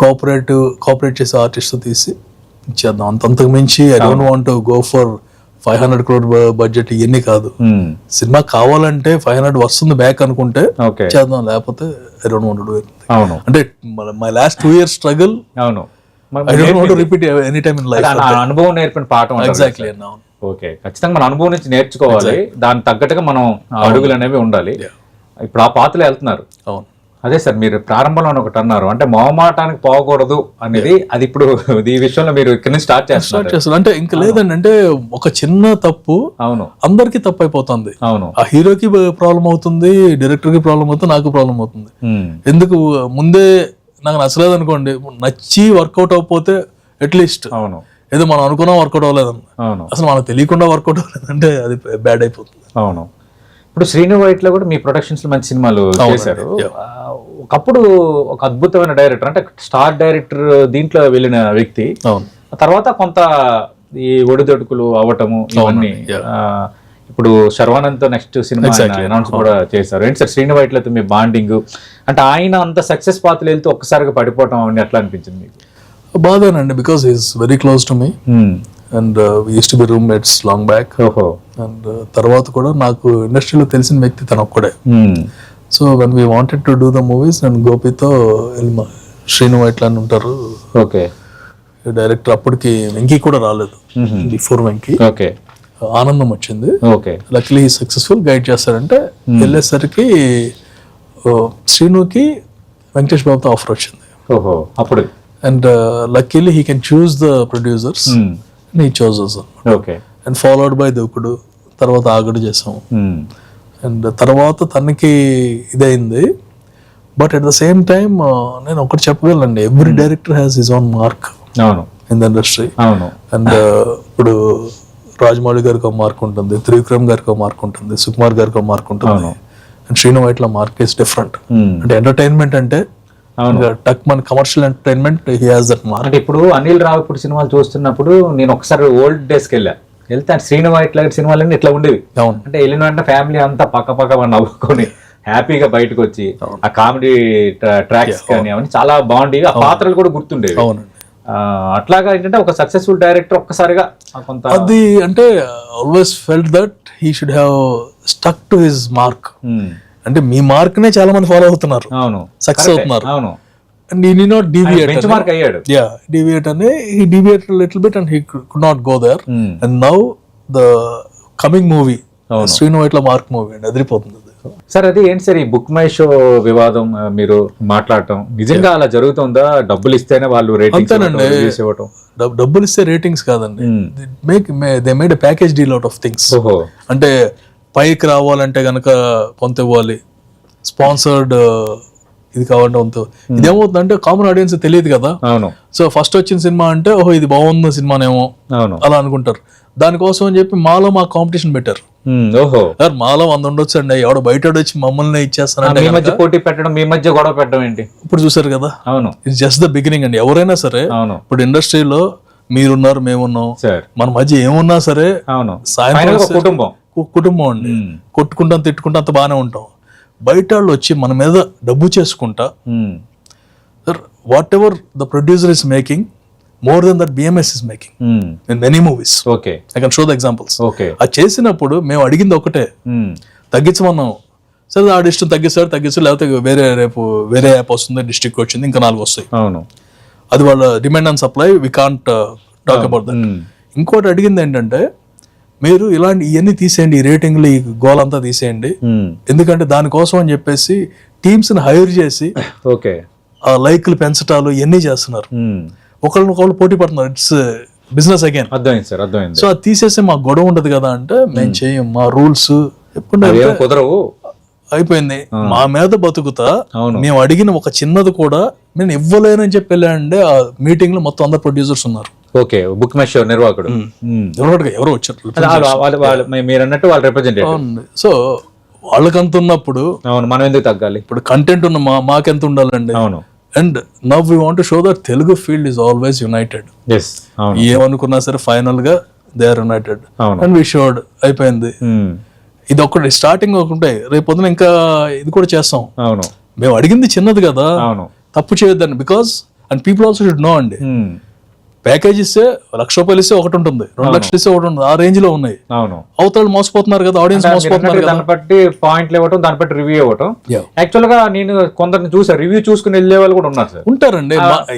కోఆపరేట్ చేసే ఆర్టిస్ట్ తీసి ఇచ్చేద్దాం. అంతకు మించి I don't want to go for 500 crore budget, ఇవన్నీ కాదు. సినిమా కావాలంటే 500 వస్తుంది బ్యాక్ అనుకుంటే చేద్దాం, లేకపోతే I don't want to do it.
అవును.
అంటే మై లాస్ట్ 2 years స్ట్రగుల్.
అవును.
I don't want to repeat any time in life.
అనుభవం నేర్పిన పాఠం.
ఎగ్జాక్ట్లీ.
ఓకే, ఖచ్చితంగా మన అనుభవం నుంచి నేర్చుకోవాలి, దానికి తగ్గట్టుగా మనం అడుగులు అనేవి ఉండాలి. ఇప్పుడు ఆ పాతలో వెళ్తున్నారు.
అవును.
అదే సార్, మీరు ప్రారంభంలో ఒకటి అన్నారు, అంటే మొహమాటానికి పోకూడదు అనేది. అది ఇప్పుడు ఈ విషయంలో మీరు ఇక్కడ నుంచి స్టార్ట్ చేస్తారు.
అంటే ఇంకా లేదండి, అంటే ఒక చిన్న తప్పు
అవును
అందరికి తప్పు అయిపోతుంది.
అవును.
ఆ హీరోకి ప్రాబ్లం అవుతుంది, డైరెక్టర్ కి ప్రాబ్లం అవుతుంది, నాకు ప్రాబ్లం అవుతుంది. ఎందుకు ముందే నాకు నచ్చలేదు అనుకోండి, నచ్చి వర్కౌట్ అవ్వకపోతే అట్లీస్ట్
అవును
ఏదో మనం అనుకున్నా వర్కౌట్ అవ్వలేదన్న,
అవును
అసలు మనకు తెలియకుండా వర్కౌట్ అవ్వలేదంటే అది బ్యాడ్ అయిపోతుంది.
అవును. ఇప్పుడు శ్రీను వైట్ లో కూడా మీ ప్రొడక్షన్స్ లో మంచి సినిమాలు చేశారు. ఒకప్పుడు ఒక అద్భుతమైన డైరెక్టర్, అంటే స్టార్ డైరెక్టర్ దీంట్లో వెళ్ళిన వ్యక్తి. తర్వాత కొంత ఈ ఒడిదొడుకులు అవ్వటము ఇవన్నీ. ఇప్పుడు శర్వానంద్ తో నెక్స్ట్ సినిమా అనౌన్స్ కూడా చేశారు. ఏంటి సార్ శ్రీను వైట్ లతో మీ బాండింగ్? అంటే ఆయన అంత సక్సెస్ పాత్రలు వెళ్తూ ఒక్కసారిగా పడిపోవటం అని ఎట్లా అనిపించింది మీకు?
బాధేనండి, because is very close to me and we use to be roommates long back. And తర్వాత కూడా నాకు ఇండస్ట్రీలో తెలిసిన వ్యక్తి తను ఒక్కడే. So when we wanted to do the movies, and గోపితో శ్రీను వైట్ అని ఉంటారు.
ఓకే.
డైరెక్టర్ అప్పటికి వెంకీ కూడా రాలేదు, బిఫోర్ వెంకీ.
ఓకే.
ఆనందం వచ్చింది.
ఓకే.
లక్లీ సక్సెస్ఫుల్ గైడ్ చేస్తారంటే వెళ్ళేసరికి శ్రీనుకి వెంకటేష్ బాబుతో ఆఫర్ వచ్చింది.
ఓహో. అప్పుడు
and luckily he can choose the producers, and he chooses.
Okay.
And followed by Dookudu, తర్వాత ఆగడు చేసాం. అండ్ తర్వాత తనకి ఇదైంది. But at the same time నేను ఒకటి చెప్పగలండి, every director has his own mark in the industry. And ఇప్పుడు రాజమౌళి గారికి ఒక మార్క్ ఉంటుంది, త్రివిక్రమ్ గారికి ఒక మార్క్ ఉంటుంది, సుకుమార్ గారికి ఒక మార్క్ ఉంటుంది. And Srinu Vaitla mark is different. అంటే ఎంటర్టైన్మెంట్ అంటే టక్ మన commercial entertainment, he has that mark.
అంటే ఇప్పుడు అనిల్ రావిపూడి సినిమాలు చూస్తున్నప్పుడు నేను ఒకసారి ఓల్డ్ డేస్కి వెళ్తే శ్రీను వైట్ లాంటి సినిమాలన్నీ ఇట్లా ఉండేవి. అంటే వెళ్ళిన వెంటనే ఫ్యామిలీ అంతా పక్క నవ్వుకొని హ్యాపీగా బయటకు వచ్చి ఆ కామెడీ ట్రాక్స్ కానీ అవన్నీ చాలా బాగుండేవి. ఆ పాత్రలు కూడా గుర్తుండేవి. అట్లాగా ఏంటంటే ఒక సక్సెస్ఫుల్ డైరెక్టర్ ఒక్కసారిగా కొంత
అది అంటే always felt that he should have stuck to his mark. అంటే మీ మార్క్ నే చాలా మంది ఫాలో అవుతున్నారు,
అవును,
సక్సెస్ అవుతున్నారు.
అవును.
And he did not deviate.
Benchmark అయ్యాడు.
Yeah, deviate and he deviated a little bit and he could not go there. And now the coming movie, Srinu Vaitla Mark movie, and అదిరిపోతుంది.
సార్ అది ఏంటి సార్ ఈ బుక్ మై షో వివాదం మీరు మాట్లాడటం నిజంగా అలా జరుగుతుందా? డబ్బులు ఇస్తేనే వాళ్ళు రేటింగ్స్ ఇవ్వటం?
డబ్బులు ఇస్తే రేటింగ్స్ కాదండి. They made a package deal out of things. అంటే పైకి రావాలంటే గనక కొంత ఇవ్వాలి, స్పాన్సర్డ్ ఇది కావాలంటే కొంత. ఇదేమవుతుందంటే కామన్ ఆడియన్స్ తెలియదు కదా. సో ఫస్ట్ వచ్చిన సినిమా అంటే ఓహో ఇది బాగుంది సినిమానేమో అలా అనుకుంటారు. దానికోసం అని చెప్పి మాలో మా కాంపిటీషన్ పెట్టారు. మాలో 100 ఉండొచ్చు అండి, ఎవడో బయట వచ్చి మమ్మల్ని ఇచ్చేస్తారంటే
మీ మధ్య పోటీ పెట్టడం, మీ మధ్య గొడవ పెట్టడం ఏంటి?
ఇప్పుడు చూసారు కదా. అవును, ఇట్స్ జస్ట్ ద బిగినింగ్ అండి. ఎవరైనా సరే ఇప్పుడు ఇండస్ట్రీలో మీరున్నారు, మేమున్నాం, మన మధ్య ఏమున్నా సరే కుటుంబం అండి. కొట్టుకుంటాం, తిట్టుకుంటాం, అంత బాగానే ఉంటాం. బయట వాళ్ళు వచ్చి మన మీద డబ్బు చేసుకుంటా, what ever the producer is making more than that BMS is making in many movies.
Okay,
I can show the examples.
Okay,
అది చేసినప్పుడు మేము అడిగింది ఒకటే, తగ్గించమన్నాం. సరే ఆడి ఇష్టం తగ్గిస్తారు, లేకపోతే వేరే యాప్ వస్తుంది, డిస్ట్రిక్ట్ వచ్చింది, ఇంకా 4 వస్తాయి.
అవును,
అది వాళ్ళ demand and supply, we can't talk about that. ఇంకోటి అడిగింది ఏంటంటే మీరు ఇలాంటి ఇవన్నీ తీసేయండి, ఈ రేటింగ్లు ఈ గోల్ అంతా తీసేయండి, ఎందుకంటే దానికోసం అని చెప్పేసి టీమ్స్ ని హైర్ చేసి ఆ లైక్లు పెంచటాలు ఇవన్నీ చేస్తున్నారు, ఒకళ్ళు పోటీ పడుతున్నారు. It's business again. సో అది తీసేసి మాకు గొడవ ఉండదు కదా అంటే మేము చేయం, మా రూల్స్
కుదరవు,
అయిపోయింది. మా మీద బతుకుతా మేము అడిగిన ఒక చిన్నది కూడా నేను ఇవ్వలేనని చెప్పి వెళ్ళానంటే ఆ మీటింగ్ లో మొత్తం అందరు ప్రొడ్యూసర్స్ ఉన్నారు.
ఓకే, బుక్ మై షో నిర్వాహకుడు.
ఎవరో వచ్చారు
మీరు అన్నట్టు వాళ్ళు రిప్రజెంటేటివ్.
సో వాళ్ళకంత ఉన్నప్పుడు
అవును, మనం ఎందుకు తగ్గాలి?
ఇప్పుడు కంటెంట్ ఉన్న మాకెంత ఉండాలండి.
అవును.
And now we want to show that Telugu field is always united. ఏమనుకున్నా సరే ఫైనల్ గా they are united and we showed అయిపోయింది. ఇది ఒకటి స్టార్టింగ్ ఒకటి, రేపు పొద్దున ఇంకా ఇది కూడా చేస్తాం.
అవును,
మేము అడిగింది చిన్నది కదా,
అవును,
తప్పు చేయొద్దండి. Because and people also should know అండి, ప్యాకేజ్ ఇస్తే ₹1,00,000 ఇస్తే ఒకటి ఉంటుంది, 2,00,000 ఇస్తే ఒకటి ఉంటుంది, ఆ రేంజ్ లో ఉన్నాయి.
అవును,
అవతల మోసపోతున్నారు కదా, ఆడియన్స్ మోసపోతున్నారు కదా.
దాన్ని బట్టి పాయింట్లు ఇవ్వటం, దాన్ని బట్టి రివ్యూ ఇవ్వటం. యాక్చువల్ గా నేను కొందరిని చూసాను, రివ్యూ చూసుకుని వెళ్ళే వాళ్ళు కూడా ఉన్నారు సార్.
ఉంటారండి.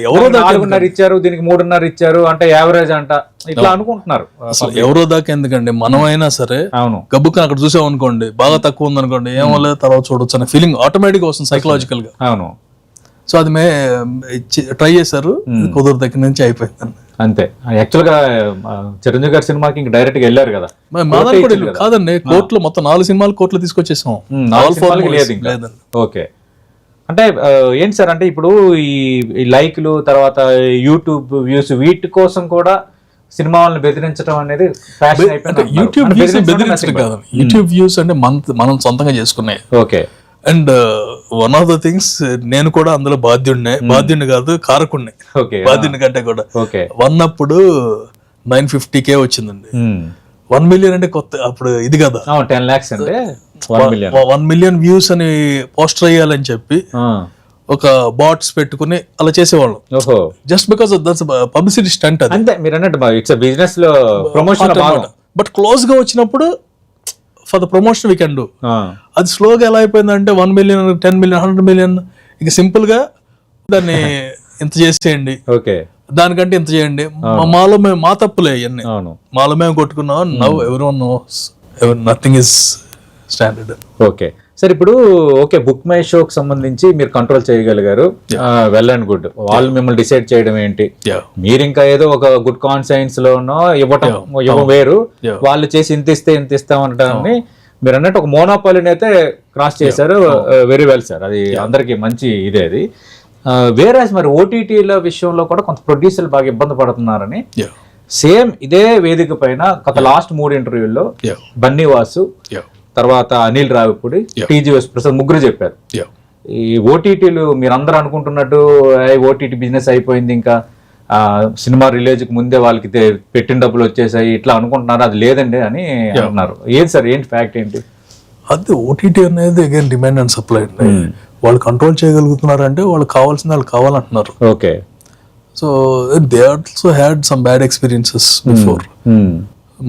ఎవరో 4.5 ఇచ్చారు, దీనికి 3.5 ఇచ్చారు అంటే యావరేజ్ అంట, ఇట్లా అనుకుంటున్నారు.
అసలు ఎవరో దాకా ఎందుకండి, మనం అయినా సరే
అవును
గబ్బుకి అక్కడ చూసాం అనుకోండి, బాగా తక్కువ ఉంది అనుకోండి, ఏమో లేదు తర్వాత చూడొచ్చు అనే ఫీలింగ్ ఆటోమేటిక్ వస్తుంది సైకలాజికల్ గా.
అవును.
సో అది ట్రై చేశారు, కుదురు దగ్గర నుంచి అయిపోయింది
అంతే. యాక్చువల్ గా చిరంజీవి గారి సినిమాకి ఇంక డైరెక్ట్ గా వెళ్ళారు కదా.
కాదండి, కోర్టులో మొత్తం 4 సినిమాలు కోర్టులో తీసుకొచ్చేసాం.
ఓకే, అంటే ఏంటి సార్, అంటే ఇప్పుడు ఈ లైక్లు తర్వాత యూట్యూబ్ వ్యూస్ వీటి కోసం కూడా సినిమా వాళ్ళని బెదిరించడం అనేది ఫ్యాషన్ అయిపోయింది.
యూట్యూబ్ వ్యూస్ బెదిరించడం కాదు, యూట్యూబ్ వ్యూస్ అంటే మనం సొంతంగా చేసుకున్నాయి.
Okay.
And one of the things, నేను కూడా అందులో బాధ్యుడిని కాదు కారకుడిని, బాధ్యుని కంటే కూడా. వన్నప్పుడు 950K వచ్చిందండి. 1 million అంటే కొత్త, అప్పుడు ఇది కదా
10 lakhs అంటే
1 million వ్యూస్ అని పోస్టర్ అయ్యాలని చెప్పి ఒక బాట్స్ పెట్టుకుని అలా చేసేవాళ్ళం. Just because that's publicity stunt. అది
అంతే, మీరు అన్నట్టు ఇట్స్ బిజినెస్ లో ప్రమోషన్.
బట్ క్లోజ్ గా వచ్చినప్పుడు for the promotion we can do. అది స్లోగా ఎలా అయిపోయిందంటే 1 million, 10 million, 100 million, ఇక సింపుల్ గా దాన్ని ఇంత చేసేయండి, దానికంటే ఇంత చేయండి. మాలో మేము, మా తప్పులే ఇవన్నీ, మాలో మేము కొట్టుకున్నాం. Now everyone knows, nothing is standard.
Okay sir, ఇప్పుడు ఓకే, బుక్ మై షోకి సంబంధించి మీరు కంట్రోల్ చేయగలిగారు, వెల్ అండ్ గుడ్. వాళ్ళు మిమ్మల్ని డిసైడ్ చేయడం ఏంటి, మీరు ఇంకా ఏదో ఒక గుడ్ కాన్సైన్స్ లోనో ఇవ్వటం వేరు, వాళ్ళు చేసి ఇంత ఇస్తాం అనటాన్ని మీరు అన్నట్టు ఒక మోనోపాలిని అయితే క్రాస్ చేశారు. వెరీ వెల్ సార్, అది అందరికి మంచి ఇదే. అది వేరే మరి ఓటీటీల విషయంలో కూడా కొంత ప్రొడ్యూసర్లు బాగా ఇబ్బంది పడుతున్నారని, సేమ్ ఇదే వేదిక పైన గత లాస్ట్ 3 ఇంటర్వ్యూల్లో బన్నీ వాసు, తర్వాత అనిల్ రావిపూడి, టీజీఎస్ ప్రసాద్ ముగ్గురు చెప్పారు, ఈ ఓటీటీలు మీరందరూ అనుకుంటున్నట్టు ఓటీటీ బిజినెస్ అయిపోయింది, ఇంకా సినిమా రిలీజ్ కి ముందే వాళ్ళకి పెట్టిన డబ్బులు వచ్చేసాయి, ఇట్లా అనుకుంటున్నారు, అది లేదండి అని అన్నారు. ఏంటి సార్, ఏంటి ఫ్యాక్ట్ ఏంటి?
అది ఓటీటీ అనేది అగైన్ డిమాండ్ అండ్ సప్లై అండి. వాళ్ళు కంట్రోల్ చేయగలుగుతున్నారు అంటే వాళ్ళకి కావాల్సింది వాళ్ళు కావాలంటున్నారు.
Okay.
So they also had some bad experiences before.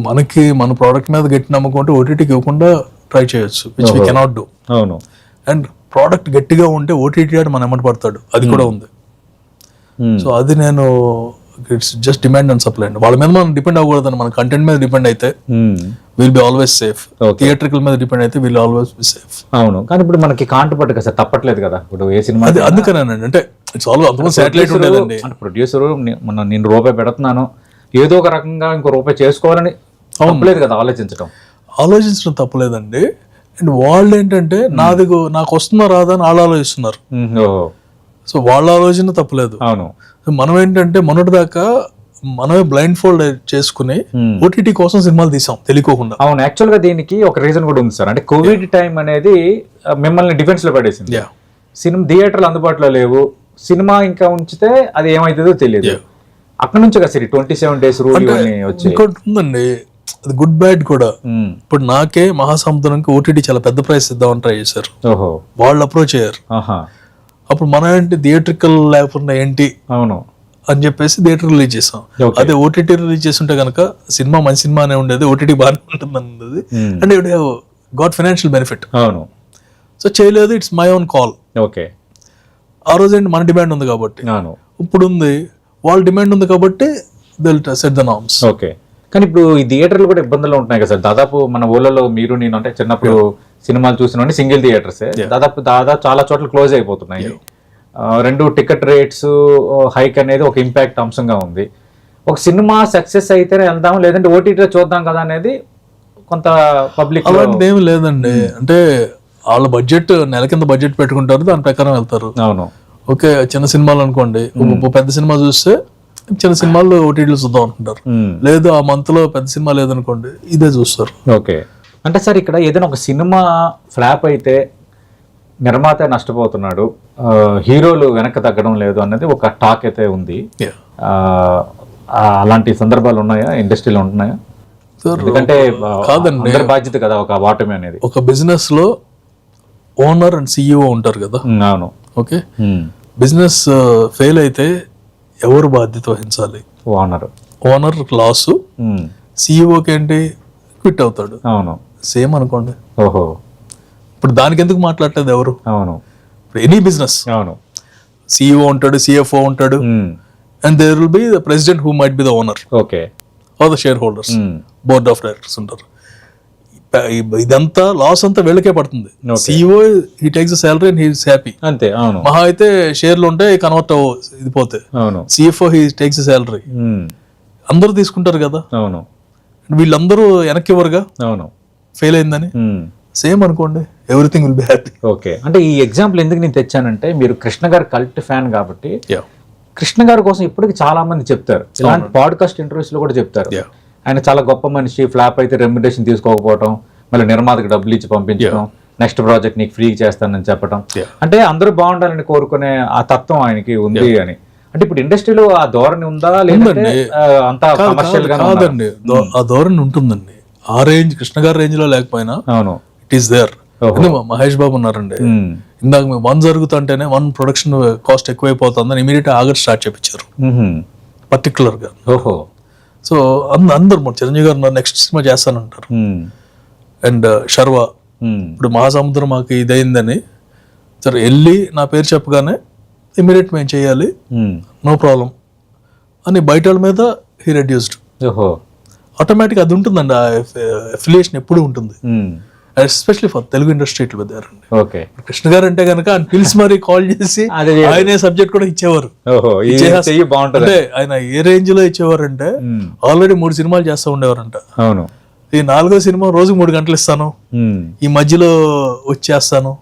మనకి మన ప్రోడక్ట్ మీద గట్టి నమ్మకం ఉంటే ఓటీటీకి ఇవ్వకుండా ట్రై చేయొచ్చు, విచ్ వీ కెనాట్ డూ.
అవును.
అండ్ ప్రోడక్ట్ గట్టిగా ఉంటే ఓటీటీ ఆడు మన ఎమ్మటి పడతాడు, అది కూడా ఉంది. సో అది నేను, it's just demand and supply అండి. వాళ్ళ మీద మనం డిపెండ్ అవ్వకూడదు. మన కంటెంట్ మీద డిపెండ్ అయితే will be always safe. Theatrical మీద డిపెండ్ అయితే విల్ ఆల్వేస్ బి సేఫ్.
అవును, కానీ ఇప్పుడు మనకి కాంటపట్టు కదా, తప్పట్లేదు కదా ఇప్పుడు ఏ సినిమా.
అది అందుకనేనండి, అంటే ఇట్స్ ఆల్ అంతమంది శాటిలైట్ ఉండేదండి.
అంటే ప్రొడ్యూసర్ నేను రూపాయి పెడుతున్నాను, ఏదో ఒక రకంగా ఇంకో రూపాయి చేసుకోవాలని తప్పలేదు కదా, ఆలోచించడం
తప్పలేదండి. అండ్ వాళ్ళు ఏంటంటే నాకు వస్తుందో రాదా అని వాళ్ళు ఆలోచిస్తున్నారు. సో వాళ్ళ ఆలోచన తప్పలేదు.
అవును.
మనం ఏంటంటే మొన్నటి దాకా మనమే బ్లైండ్ ఫోల్డ్ చేసుకుని ఓటీటీ కోసం సినిమాలు తీసాం తెలియకోకుండా.
అవును, యాక్చువల్ గా దీనికి ఒక రీజన్ కూడా ఉంది సార్. అంటే కోవిడ్ టైం అనేది మిమ్మల్ని డిఫెన్స్ లో పడేసింది. సినిమా థియేటర్లు అందుబాటులో లేవు, సినిమా ఇంకా ఉంచితే అది ఏమైతుందో తెలియదు. అక్కడ నుంచి కదా సరే 27 days రూల్ వచ్చి
ఇంకోటి ఉందండి, అది గుడ్ బ్యాడ్ కూడా. ఇప్పుడు నాకే మహాసముద్రంకి ఓటీటీ చాలా పెద్ద ప్రైస్ ఇద్దామని ట్రై చేశారు, వాళ్ళు అప్రోచ్ అయ్యారు. అప్పుడు మనం ఏంటి థియేట్రికల్ లేకుండా ఏంటి
అవును
అని చెప్పేసి థియేటర్ రిలీజ్ చేసాం. అదే ఓటీటీ రిలీజ్ చేస్తుంటే కనుక సినిమా మంచి సినిమానే ఉండేది, ఓటీటీ బాగానే ఉంటుంది అన్నది. And it have got financial benefit.
అవును.
సో చేయలేదు, it's my own call.
Okay.
ఆ రోజు ఏంటి మన డిమాండ్ ఉంది కాబట్టి, ఇప్పుడు ఉంది వాళ్ళ డిమాండ్ ఉంది కాబట్టి they will set the norms.
Okay. కానీ ఇప్పుడు ఈ థియేటర్లు కూడా ఇబ్బందులు ఉంటున్నాయి కదా సార్. దాదాపు మన ఊళ్ళలో మీరు నేను అంటే చిన్నప్పుడు సినిమాలు చూసిన సింగిల్ థియేటర్సే, దాదాపు చాలా చోట్ల క్లోజ్ అయిపోతున్నాయి. 2 టికెట్ రేట్స్ హైక్ అనేది ఒక ఇంపాక్ట్ అంశంగా ఉంది. ఒక సినిమా సక్సెస్ అయితేనే వెళ్దాం, లేదంటే ఓటీటీలో చూద్దాం కదా అనేది కొంత పబ్లిక్.
అలాంటిది ఏమి లేదండి, అంటే వాళ్ళ బడ్జెట్ నెల కింద బడ్జెట్ పెట్టుకుంటారు, దాని ప్రకారం వెళ్తారు.
అవును.
ఓకే, చిన్న సినిమాలు అనుకోండి, పెద్ద సినిమా చూస్తే చిన్న సినిమాలు ఓటీటీలో చూద్దాం అనుకుంటారు. లేదు ఆ మంత్ లో పెద్ద సినిమా లేదనుకోండి, ఇదే చూస్తారు.
ఓకే. అంటే సార్ ఇక్కడ ఏదైనా ఒక సినిమా ఫ్లాప్ అయితే నిర్మాత నష్టపోతున్నాడు, హీరోలు వెనక్కి తగ్గడం లేదు అన్నది ఒక టాక్ అయితే ఉంది. అలాంటి సందర్భాలు ఉన్నాయా ఇండస్ట్రీలో ఉంటున్నాయా? ఎందుకంటే
కాదండి,
అందరి బాధ్యత కదా ఒక వాటమి అనేది.
ఒక బిజినెస్ లో ఓనర్ అండ్ సిఇఓ ఉంటారు కదా.
అవును.
ఓకే, బిజినెస్ ఫెయిల్ అయితే ఎవరు బాధ్యత వహించాలి? ఓనర్ లాస్, సిఇఓకి ఏంటి క్విట్ అవుతాడు.
అవును,
సేమ్ అనుకోండి.
ఓహో,
ఇప్పుడు దానికి ఎందుకు మాట్లాడలేదు ఎవరు?
అవును,
ఇప్పుడు ఎనీ బిజినెస్
అవును,
సిఇఓ ఉంటాడు, సిఎఫ్ఓ ఉంటాడు, and there will be the president who might be the owner.
Okay,
or the shareholders, board of directors ఉంటారు. ఇదంతా లాస్ అంతా వీళ్ళకే పడుతుంది. CEO he takes salary and he's happy,
అంతే. అవును,
మహా అయితే షేర్లు ఉంటే కన్వర్ట్ ఇది పోతే.
అవును,
సిఎఫ్ఓ హీ టేక్స్ సాలరీ, అందరూ తీసుకుంటారు కదా.
అవును,
వీళ్ళందరూ వెనక్కి ఇవ్వరుగా.
అవును,
ఫెయిల్ అయిందని. సేమ్ అనుకోండి, everything will be happy.
Okay. అంటే ఈ ఎగ్జాంపుల్ ఎందుకు నేను తెచ్చానంటే, మీరు కృష్ణ గారు కల్ట్ ఫ్యాన్ కాబట్టి కృష్ణ గారి కోసం ఇప్పటికి చాలా మంది చెప్తారు, ఇలాంటి పాడ్కాస్ట్ ఇంటర్వ్యూస్ లో కూడా చెప్తారు. ఆయన చాలా గొప్ప మనిషి, ఫ్లాప్ అయితే రెమ్యునరేషన్ తీసుకోకపోవడం, మళ్ళీ నిర్మాతకు డబ్బులు ఇచ్చి పంపించడం, నెక్స్ట్ ప్రాజెక్ట్ నీకు ఫ్రీ చేస్తానని చెప్పడం. అంటే అందరూ బాగుండాలని కోరుకునే ఆ తత్వం ఆయనకి ఉంది అని. అంటే ఇప్పుడు ఇండస్ట్రీలో ఆ ధోరణి ఉందా లేదంటే అంతా కమర్షియల్ గా?
కాదండి, ఆ ధోరణి ఉంటుందండి. ఆ రేంజ్ కృష్ణ గారి రేంజ్ లో లేకపోయినా
అవును
it is there. Mahesh Babu ఉన్నారండి, ఇందాక మేము 1 జరుగుతుంటేనే 1 ప్రొడక్షన్ కాస్ట్ ఎక్కువైపోతుందని ఇమీడియట్ ఆగస్ట్ స్టార్ట్ చేయించారు పర్టికులర్ గా.
ఓహో.
సో అందరు చిరంజీవి గారు నెక్స్ట్ సినిమా చేస్తానంటారు. అండ్ శర్వా ఇప్పుడు మహాసముద్రం మాకు ఇదైందని సరే వెళ్ళి నా పేరు చెప్పగానే ఇమీడియట్ మేము చేయాలి, నో ప్రాబ్లం అని బయట వాళ్ళ మీద హీ రెడ్యూస్డ్. ఆటోమేటిక్ అది ఉంటుందండి, ఆ అఫిలియేషన్ ఎప్పుడు ఉంటుంది, ఎస్పెషలీ ఫర్ తెలుగు ఇండస్ట్రీ ఇట్లా పెద్దారండి.
ఓకే.
కృష్ణ గారు అంటే కనుక ఆయన పిలిచి మరీ కాల్ చేసి ఆయనే సబ్జెక్ట్ కూడా ఇచ్చేవారు. అంటే ఆయన ఏ రేంజ్ లో ఇచ్చేవారు అంటే ఆల్రెడీ 3 సినిమాలు చేస్తూ ఉండేవారంట.
అవును.
ఈ 4వ సినిమా రోజుకు 3 గంటలు ఇస్తాను, ఈ మధ్యలో వచ్చేస్తాను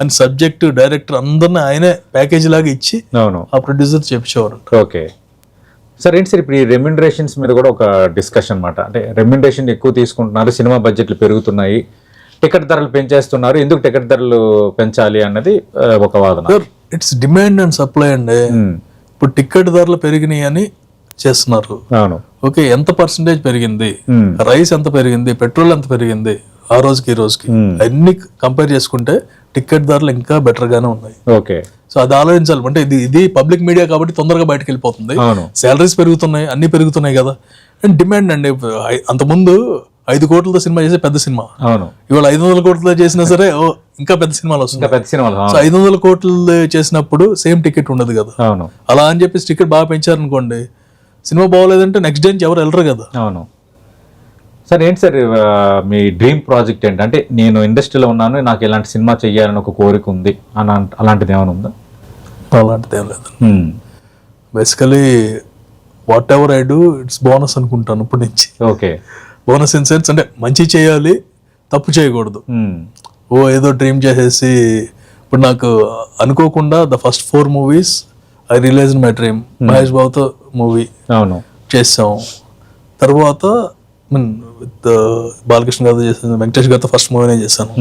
అని సబ్జెక్ట్ డైరెక్టర్ అందరినీ ఆయనే ప్యాకేజ్ లాగా ఇచ్చి ఆ ప్రొడ్యూసర్ చేపించేవారు.
ఓకే. సార్ ఏంటి సార్ ఇప్పుడు ఈ రెమ్యునరేషన్స్ మీద కూడా ఒక డిస్కషన్ అన్నమాట. అంటే రెమ్యునరేషన్ ఎక్కువ తీసుకుంటున్నారు, సినిమా బడ్జెట్లు పెరుగుతున్నాయి, టికెట్ ధరలు పెంచేస్తున్నారు, ఎందుకు టికెట్ ధరలు పెంచాలి అన్నది ఒక వాదన.
ఇట్స్ డిమాండ్ అండ్ సప్లై అండి. ఇప్పుడు టికెట్ ధరలు పెరిగినాయి అని చేస్తున్నారు.
అవును.
ఓకే, ఎంత పర్సెంటేజ్ పెరిగింది, రైస్ ఎంత పెరిగింది, పెట్రోల్ ఎంత పెరిగింది, ఆ రోజుకి ఈ రోజుకి అన్ని కంపేర్ చేసుకుంటే టికెట్ ధరలు ఇంకా బెటర్ గానే ఉన్నాయి.
ఓకే.
సో అది ఆలోచించాలి. అంటే ఇది పబ్లిక్ మీడియా కాబట్టి తొందరగా బయటకు వెళ్ళిపోతుంది, శాలరీస్ పెరుగుతున్నాయి, అన్ని పెరుగుతున్నాయి కదా. అండ్ డిమాండ్ అండి. అంతకుముందు 5 కోట్లతో సినిమా చేసే పెద్ద సినిమా, ఇవాళ 500 కోట్లతో చేసినా సరే ఇంకా పెద్ద సినిమాలు వస్తున్నాయి. సో 500 కోట్లు చేసినప్పుడు సేమ్ టికెట్ ఉండదు కదా. అలా అని చెప్పేసి టికెట్ బాగా పెంచారనుకోండి, సినిమా బాగోలేదంటే నెక్స్ట్ డే ఎవరు వెళ్ళరు కదా.
అవును. సార్ ఏంటి సార్ మీ డ్రీమ్ ప్రాజెక్ట్ ఏంటి? అంటే నేను ఇండస్ట్రీలో ఉన్నాను, నాకు ఇలాంటి సినిమా చెయ్యాలని ఒక కోరిక ఉంది అని, అలాంటిది ఏమైనా ఉందా?
అలాంటిది ఏం లేదు. Basically what ever I do it's bonus అనుకుంటాను ఇప్పటి నుంచి.
ఓకే.
బోనస్ ఇన్ సెన్స్ అంటే మంచి చేయాలి, తప్పు చేయకూడదు. ఏదో డ్రీమ్ చేసేసి ఇప్పుడు నాకు అనుకోకుండా the first 4 movies I realize my dream. Mahesh బాబుతో మూవీ చేసాం, తర్వాత విత్ బాలకృష్ణ గారితో చేశాను, వెంకటేష్ గారితో ఫస్ట్ మూవీ నేను చేశాను,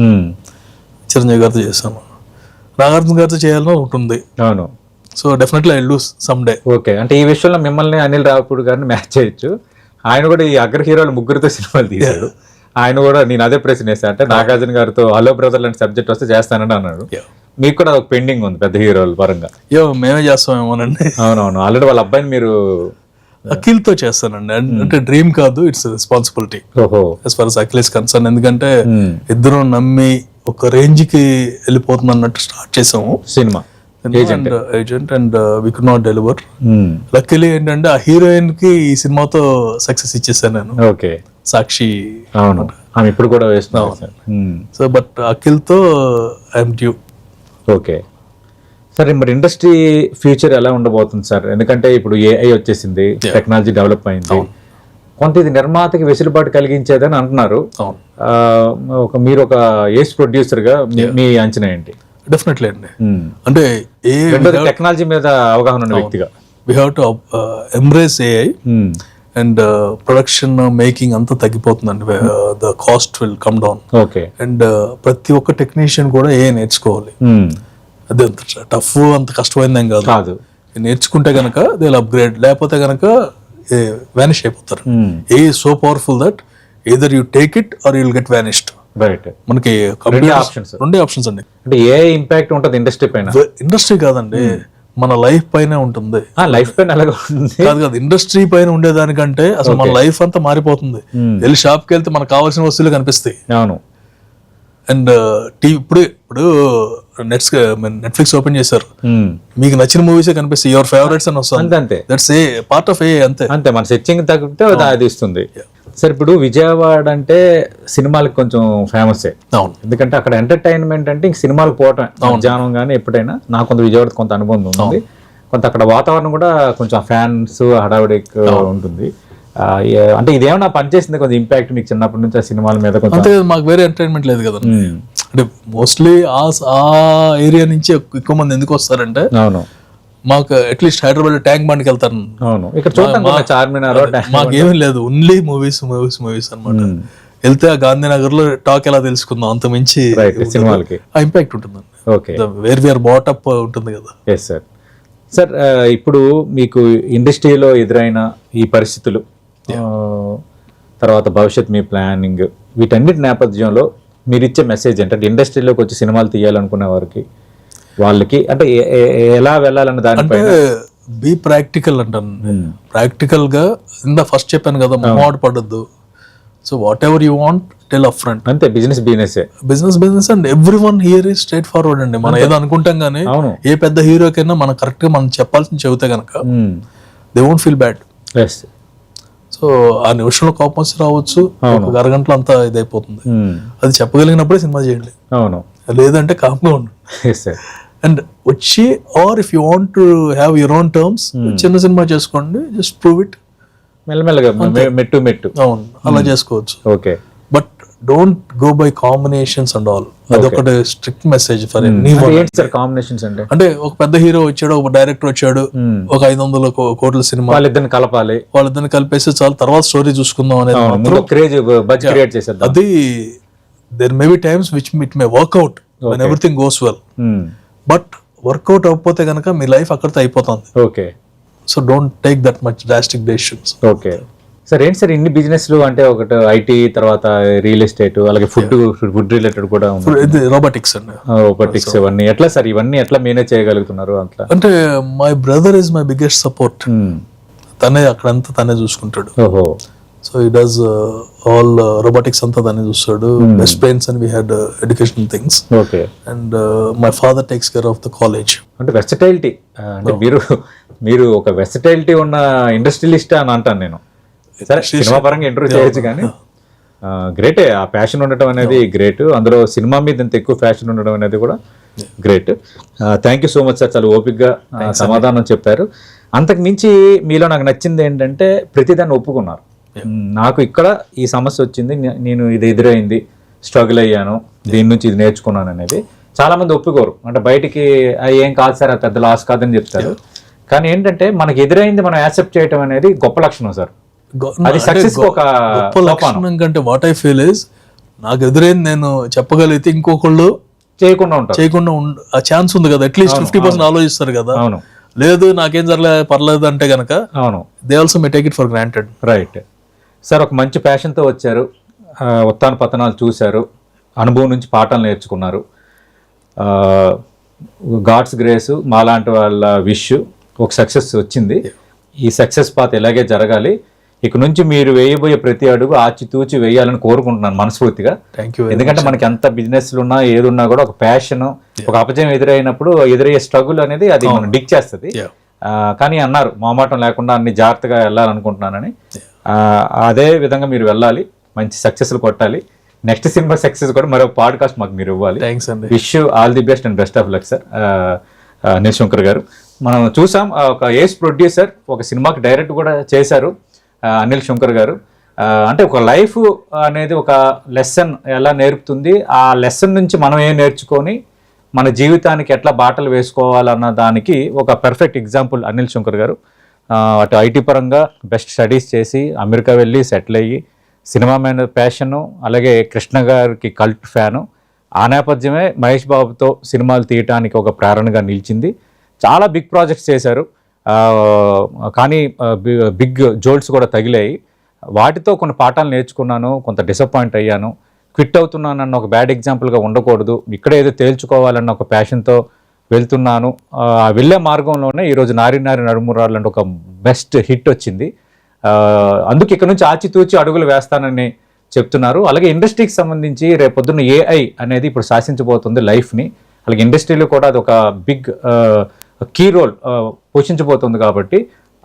చిరంజీవి గారితో చేశాను, నాగార్జున గారితో చేయాలని ఉంటుంది.
అవును.
So definitely I will do some day.
Okay. అంటే ఈ విషయంలో మిమ్మల్ని అనిల్ రావిపూడి గారిని మ్యాచ్ చేయొచ్చు. ఆయన కూడా ఈ అగ్ర హీరోలు 3 సినిమాలు తీశాడు. ఆయన కూడా నేను అదే ప్రశ్న వేసాను, అంటే నాగార్జున గారితో హలో బ్రదర్ లాంటి సబ్జెక్ట్ వస్తే చేస్తానని అన్నాడు. మీకు కూడా ఒక పెండింగ్ ఉంది పెద్ద హీరోల పరంగా.
మేమే చేస్తామేమోనండి.
అవునవును. ఆల్రెడీ వాళ్ళ అబ్బాయిని మీరు
అఖిల్ తో చేస్తానండి. అంటే డ్రీమ్ కాదు, it's responsibility as far as Akhil is concern. ఎందుకంటే ఇద్దరు నమ్మి ఒక రేంజ్ కి వెళ్ళిపోతుంది అన్నట్టు స్టార్ట్ చేసాము సినిమా, agent, and we could not deliver. Luckily ఏంటంటే ఆ హీరోయిన్ కి ఈ సినిమాతో సక్సెస్ ఇచ్చేసాను నేను.
ఓకే.
సాక్షి.
అవును, ఆమె ఇప్పుడు కూడా వేస్తున్నాం.
సో బట్ అఖిల్ తో ఐఎమ్ డ్యూ.
ఓకే. సరే, మరి ఇండస్ట్రీ ఫ్యూచర్ ఎలా ఉండబోతుంది సార్? ఎందుకంటే ఇప్పుడు AI వచ్చేసింది, టెక్నాలజీ డెవలప్ అయింది, కొంత ఇది నిర్మాతకి వెసులుబాటు కలిగించేదని అంటున్నారు. మీరు ఒక ఏస్ ప్రొడ్యూసర్ గా మీ అంచనా ఏంటి?
డెఫినెట్లీ అండి. అంటే
టెక్నాలజీ మీద అవగాహన ఉన్న వ్యక్తిగా
we have to embrace AI and production making అంతా తగ్గిపోతుందండి. The cost will come down.
Okay.
And ప్రతి ఒక్క టెక్నీషియన్ కూడా ఏ నేర్చుకోవాలి. అదే అంత టఫ్ అంత కష్టమైందేం కాదు. నేర్చుకుంటే కనుక దే విల్ అప్గ్రేడ్, లేకపోతే కనుక వ్యానిష్ అయిపోతారు. A so powerful that either you take it or you will get vanished.
Right.
మనకి రెండే ఆప్షన్స్ అండి.
అంటే ఏ ఇంపాక్ట్ ఉంటుంది ఇండస్ట్రీ పైన?
ఇండస్ట్రీ కాదండి, మన లైఫ్ పైన ఉంటుంది.
లైఫ్ పైన అలాగే ఉంటుంది
కాదు, ఇండస్ట్రీ పైన ఉండేదానికంటే అసలు మన లైఫ్ అంతా మారిపోతుంది. వెళ్ళి షాప్కి వెళ్తే మనకు కావాల్సిన వస్తువులు కనిపిస్తాయి.
అవును.
అండ్ ఇప్పుడు నెట్ఫ్లిక్స్ ఓపెన్ చేశారు, మీకు నచ్చిన మూవీసే కనిపిస్తాయి, యువర్ ఫేవరెట్స్ అని వస్తుంది.
అంతే.
దట్స్ ఏ పార్ట్ ఆఫ్ ఏ. అంతే
మన సెర్చింగ్ తగ్గితే అది ఇస్తుంది. సార్ ఇప్పుడు విజయవాడ అంటే సినిమాలకు కొంచెం ఫేమస్.
అవును.
ఎందుకంటే అక్కడ ఎంటర్టైన్మెంట్ అంటే ఇంక సినిమాలకు పోవటం మధ్యాహ్నం కానీ ఎప్పుడైనా. నాకు కొంత విజయవాడ కొంత అనుభవం ఉంది. కొంత అక్కడ వాతావరణం కూడా కొంచెం ఫ్యాన్స్ హడావిడి ఉంటుంది. అంటే ఇదేమన్నా పనిచేసింది కొంచెం ఇంపాక్ట్ మీకు చిన్నప్పటి నుంచి ఆ సినిమాల మీద?
అంతే, మాకు వేరే ఎంటర్టైన్మెంట్ లేదు కదా. అంటే మోస్ట్లీ ఆ ఏరియా నుంచి ఎక్కువ మంది ఎందుకు వస్తారంటే,
అవును,
మాకు అట్లీస్ట్ హైదరాబాద్ ట్యాంక్ బండ్కి వెళ్తారు.
అవును. ఇక్కడ చూడండి చార్మినార్,
మాకు ఏమీ లేదు, ఓన్లీ మూవీస్ అనమాట. వెళ్తే ఆ గాంధీనగర్ లో టాక్ ఎలా తెలుసుకుందాం, అంత మించి
సినిమాలకి
ఆ ఇంపాక్ట్ ఉంటుంది.
ఓకే.
వేర్ వీఆర్ బాటప్ ఉంటుంది కదా.
Yes sir. సార్ ఇప్పుడు మీకు ఇండస్ట్రీలో ఎదురైన ఈ పరిస్థితులు, తర్వాత భవిష్యత్ మీ ప్లానింగ్, వీటన్నిటి నేపథ్యంలో మీరు ఇచ్చే మెసేజ్ ఏంటంటే ఇండస్ట్రీలోకి వచ్చి సినిమాలు తీయాలనుకునే వారికి, వాళ్ళకి అంటే ఎలా వెళ్ళాలన్న దానిపై?
బీ ప్రాక్టికల్ అంటాను. ప్రాక్టికల్ గా ఫస్ట్ చెప్పాను కదా, మొహమాట పడద్దు. So whatever you want tell up front.
అంతే. Business
and every one here is straightforward అండి. మనం ఏదో అనుకుంటాం కానీ ఏ పెద్ద హీరోకైనా మనం కరెక్ట్ గా మనం చెప్పాల్సింది చెబితే కనుక they won't feel bad. So ఆ నిమిషంలో కోపం వచ్చి రావచ్చు, ఒక అరగంటలో అంతా ఇదైపోతుంది. అది చెప్పగలిగినప్పుడే సినిమా చేయండి.
అవును.
లేదంటే కామ్గా ఉండు. అండ్ వచ్చి or if you want to have your own terms, చిన్న సినిమా చేసుకోండి, జస్ట్ ప్రూవ్ ఇట్.
మెల్లమెల్లగా మెట్టు.
అవును, అలా చేసుకోవచ్చు.
Okay.
But don't go by combinations and all. అదొకటి strict message for any one.
ఏంటి సార్ కాంబినేషన్స్ అంటే?
అంటే ఒక పెద్ద హీరో వచ్చాడు, ఒక డైరెక్టర్ వచ్చాడు, ఒక 500 కోట్ల సినిమా,
వాళ్ళిద్దరిని కలపాలి,
వాళ్ళిద్దరిని కలిపేసి చాలు, తర్వాత స్టోరీ చూసుకుందాం అనేది
క్రేజ్ క్రియేట్ చేసేది.
అది there may be times which it may work out when everything goes well. But work out అవ్వకపోతే కనుక మీ లైఫ్ అక్కడితో అయిపోతుంది.
Okay.
So don't take that much drastic decisions.
Okay sir. ఏంటి సార్ ఇన్ని బిజినెస్లు అంటే? ఒకటి ఐటీ, తర్వాత రియల్ ఎస్టేట్, అలాగే ఫుడ్ రిలేటెడ్ కూడా ఉంది,
రోబోటిక్స్ అండి.
రోబోటిక్స్ ఇవన్నీ ఎట్లా సార్, ఇవన్నీ ఎట్లా మేనేజ్ చేయగలుగుతున్నారు? అట్లా
అంటే my brother is my biggest support. తనే అక్కడంతా తనే చూసుకుంటాడు.
ఓహో.
So he does all robotics అంతా తనే చూస్తాడు. Best friends and we had educational things.
Okay.
And my father takes care of the college.
అంటే వెర్సటైలిటీ, అంటే మీరు ఒక వెర్సటైలిటీ ఉన్న ఇండస్ట్రియలిస్ట్ అని అంటాను నేను. సరే, సినిమా పరంగా ఇంటర్వ్యూ చేయొచ్చు కానీ గ్రేటే. ఆ ప్యాషన్ ఉండటం అనేది గ్రేట్. అందులో సినిమా మీద ఇంత ఎక్కువ ప్యాషన్ ఉండడం అనేది కూడా great. Thank you so much sir, చాలా ఓపిక్గా సమాధానం చెప్పారు. అంతకు మించి మీలో నాకు నచ్చింది ఏంటంటే ప్రతిదాన్ని ఒప్పుకున్నారు. నాకు ఇక్కడ ఈ సమస్య వచ్చింది, నేను ఇది ఎదురైంది, స్ట్రగుల్ అయ్యాను, దీని నుంచి ఇది నేర్చుకున్నాను అనేది. చాలా మంది ఒప్పుకోరు. అంటే బయటికి ఏం కాదు సార్, అది పెద్ద లాస్ కాదని చెప్తారు. కానీ ఏంటంటే మనకి ఎదురైంది మనం యాక్సెప్ట్ చేయడం అనేది గొప్ప లక్షణం సార్. అది సక్సెస్ ఒక
గొప్ప లక్షణం కంటే వాట్ ఐ ఫీల్ ఇస్, నాకు ఎదురైంది నేను చెప్పగలిగితే ఇంకొకళ్ళు చేయకుండా ఆ ఛాన్స్ ఉంది కదా. అట్లీస్ట్ 50% ఆలోచిస్తారు కదా.
అవును.
లేదు నాకేం జరగలేదు పర్లేదు అంటే కనుక,
అవును,
they also may take it for granted.
Right sir. ఒక మంచి ప్యాషన్తో వచ్చారు, ఉత్తాన పతనాలు చూశారు, అనుభవం నుంచి పాఠాలు నేర్చుకున్నారు. గాడ్స్ గ్రేస్, మాలాంటి వాళ్ళ విష్ ఒక సక్సెస్ వచ్చింది. ఈ సక్సెస్ పాత్ ఇలాగే జరగాలి. ఇక నుంచి మీరు వేయబోయే ప్రతి అడుగు ఆచితూచి వేయాలని కోరుకుంటున్నాను మనస్ఫూర్తిగా. ఎందుకంటే మనకి ఎంత బిజినెస్లు ఉన్నా ఏది ఉన్నా కూడా ఒక ప్యాషన్, ఒక అపజయం ఎదురైనప్పుడు ఎదురయ్యే స్ట్రగుల్ అనేది అది మనం డిక్ చేస్తుంది. కానీ అన్నారు మొహమాటం లేకుండా అన్ని జాగ్రత్తగా వెళ్ళాలనుకుంటున్నానని. అదే విధంగా మీరు వెళ్ళాలి, మంచి సక్సెస్లు కొట్టాలి. నెక్స్ట్ సినిమా సక్సెస్ కూడా మరో పాడ్కాస్ట్ మాకు మీరు ఇవ్వాలి. Wish all the best and best of luck sir. Anil Shankar గారు, మనం చూసాం ఒక ఏజ్ ప్రొడ్యూసర్, ఒక సినిమాకి డైరెక్ట్ కూడా చేశారు అనిల్ శంకర్ గారు. అంటే ఒక లైఫ్ అనేది ఒక లెసన్ ఎలా నేర్పుతుంది, ఆ లెసన్ నుంచి మనం ఏం నేర్చుకొని మన జీవితానికి ఎట్లా బాటలు వేసుకోవాలన్న దానికి ఒక పర్ఫెక్ట్ ఎగ్జాంపుల్ అనిల్ శంకర్ గారు. అటు ఐటీ పరంగా బెస్ట్ స్టడీస్ చేసి అమెరికా వెళ్ళి సెటిల్ అయ్యి సినిమా మీద ప్యాషను, అలాగే కృష్ణ గారికి కల్ట్ ఫ్యాను. ఆ నేపథ్యమే మహేష్ బాబుతో సినిమాలు తీయటానికి ఒక ప్రేరణగా నిలిచింది. చాలా బిగ్ ప్రాజెక్ట్స్ చేశారు, కానీ బిగ్ జోల్స్ కూడా తగిలాయి. వాటితో కొన్ని పాఠాలు నేర్చుకున్నాను, కొంత డిసప్పాయింట్ అయ్యాను. క్విట్ అవుతున్నానన్న ఒక బ్యాడ్ ఎగ్జాంపుల్గా ఉండకూడదు, ఇక్కడే ఏదో తేల్చుకోవాలన్న ఒక ప్యాషన్తో వెళ్తున్నాను. వెళ్ళే మార్గంలోనే ఈరోజు నారి నారి నడుమురాళ్ళు అంటే ఒక బెస్ట్ హిట్ వచ్చింది. అందుకు ఇక్కడ నుంచి ఆచితూచి అడుగులు వేస్తానని చెప్తున్నారు. అలాగే ఇండస్ట్రీకి సంబంధించి రేపొద్దున్న ఏఐ అనేది ఇప్పుడు శాసించబోతుంది లైఫ్ని. అలాగే ఇండస్ట్రీలో కూడా అది ఒక బిగ్ కీ రోల్ పోషించబోతుంది. కాబట్టి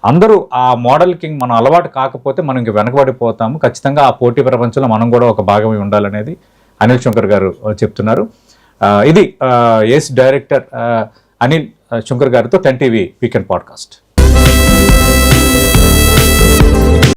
అందరూ ఆ మోడల్ కింగ్ మనం అలవాటు కాకపోతే మనం ఇంక వెనకబడిపోతాము. ఖచ్చితంగా ఆ పోటీ ప్రపంచంలో మనం కూడా ఒక భాగమై ఉండాలనేది అనిల్ శంకర్ గారు చెప్తున్నారు. ఇది ఏస్ డైరెక్టర్ అనిల్ శంకర్ గారితో 10 టీవీ వీకెండ్ పాడ్కాస్ట్.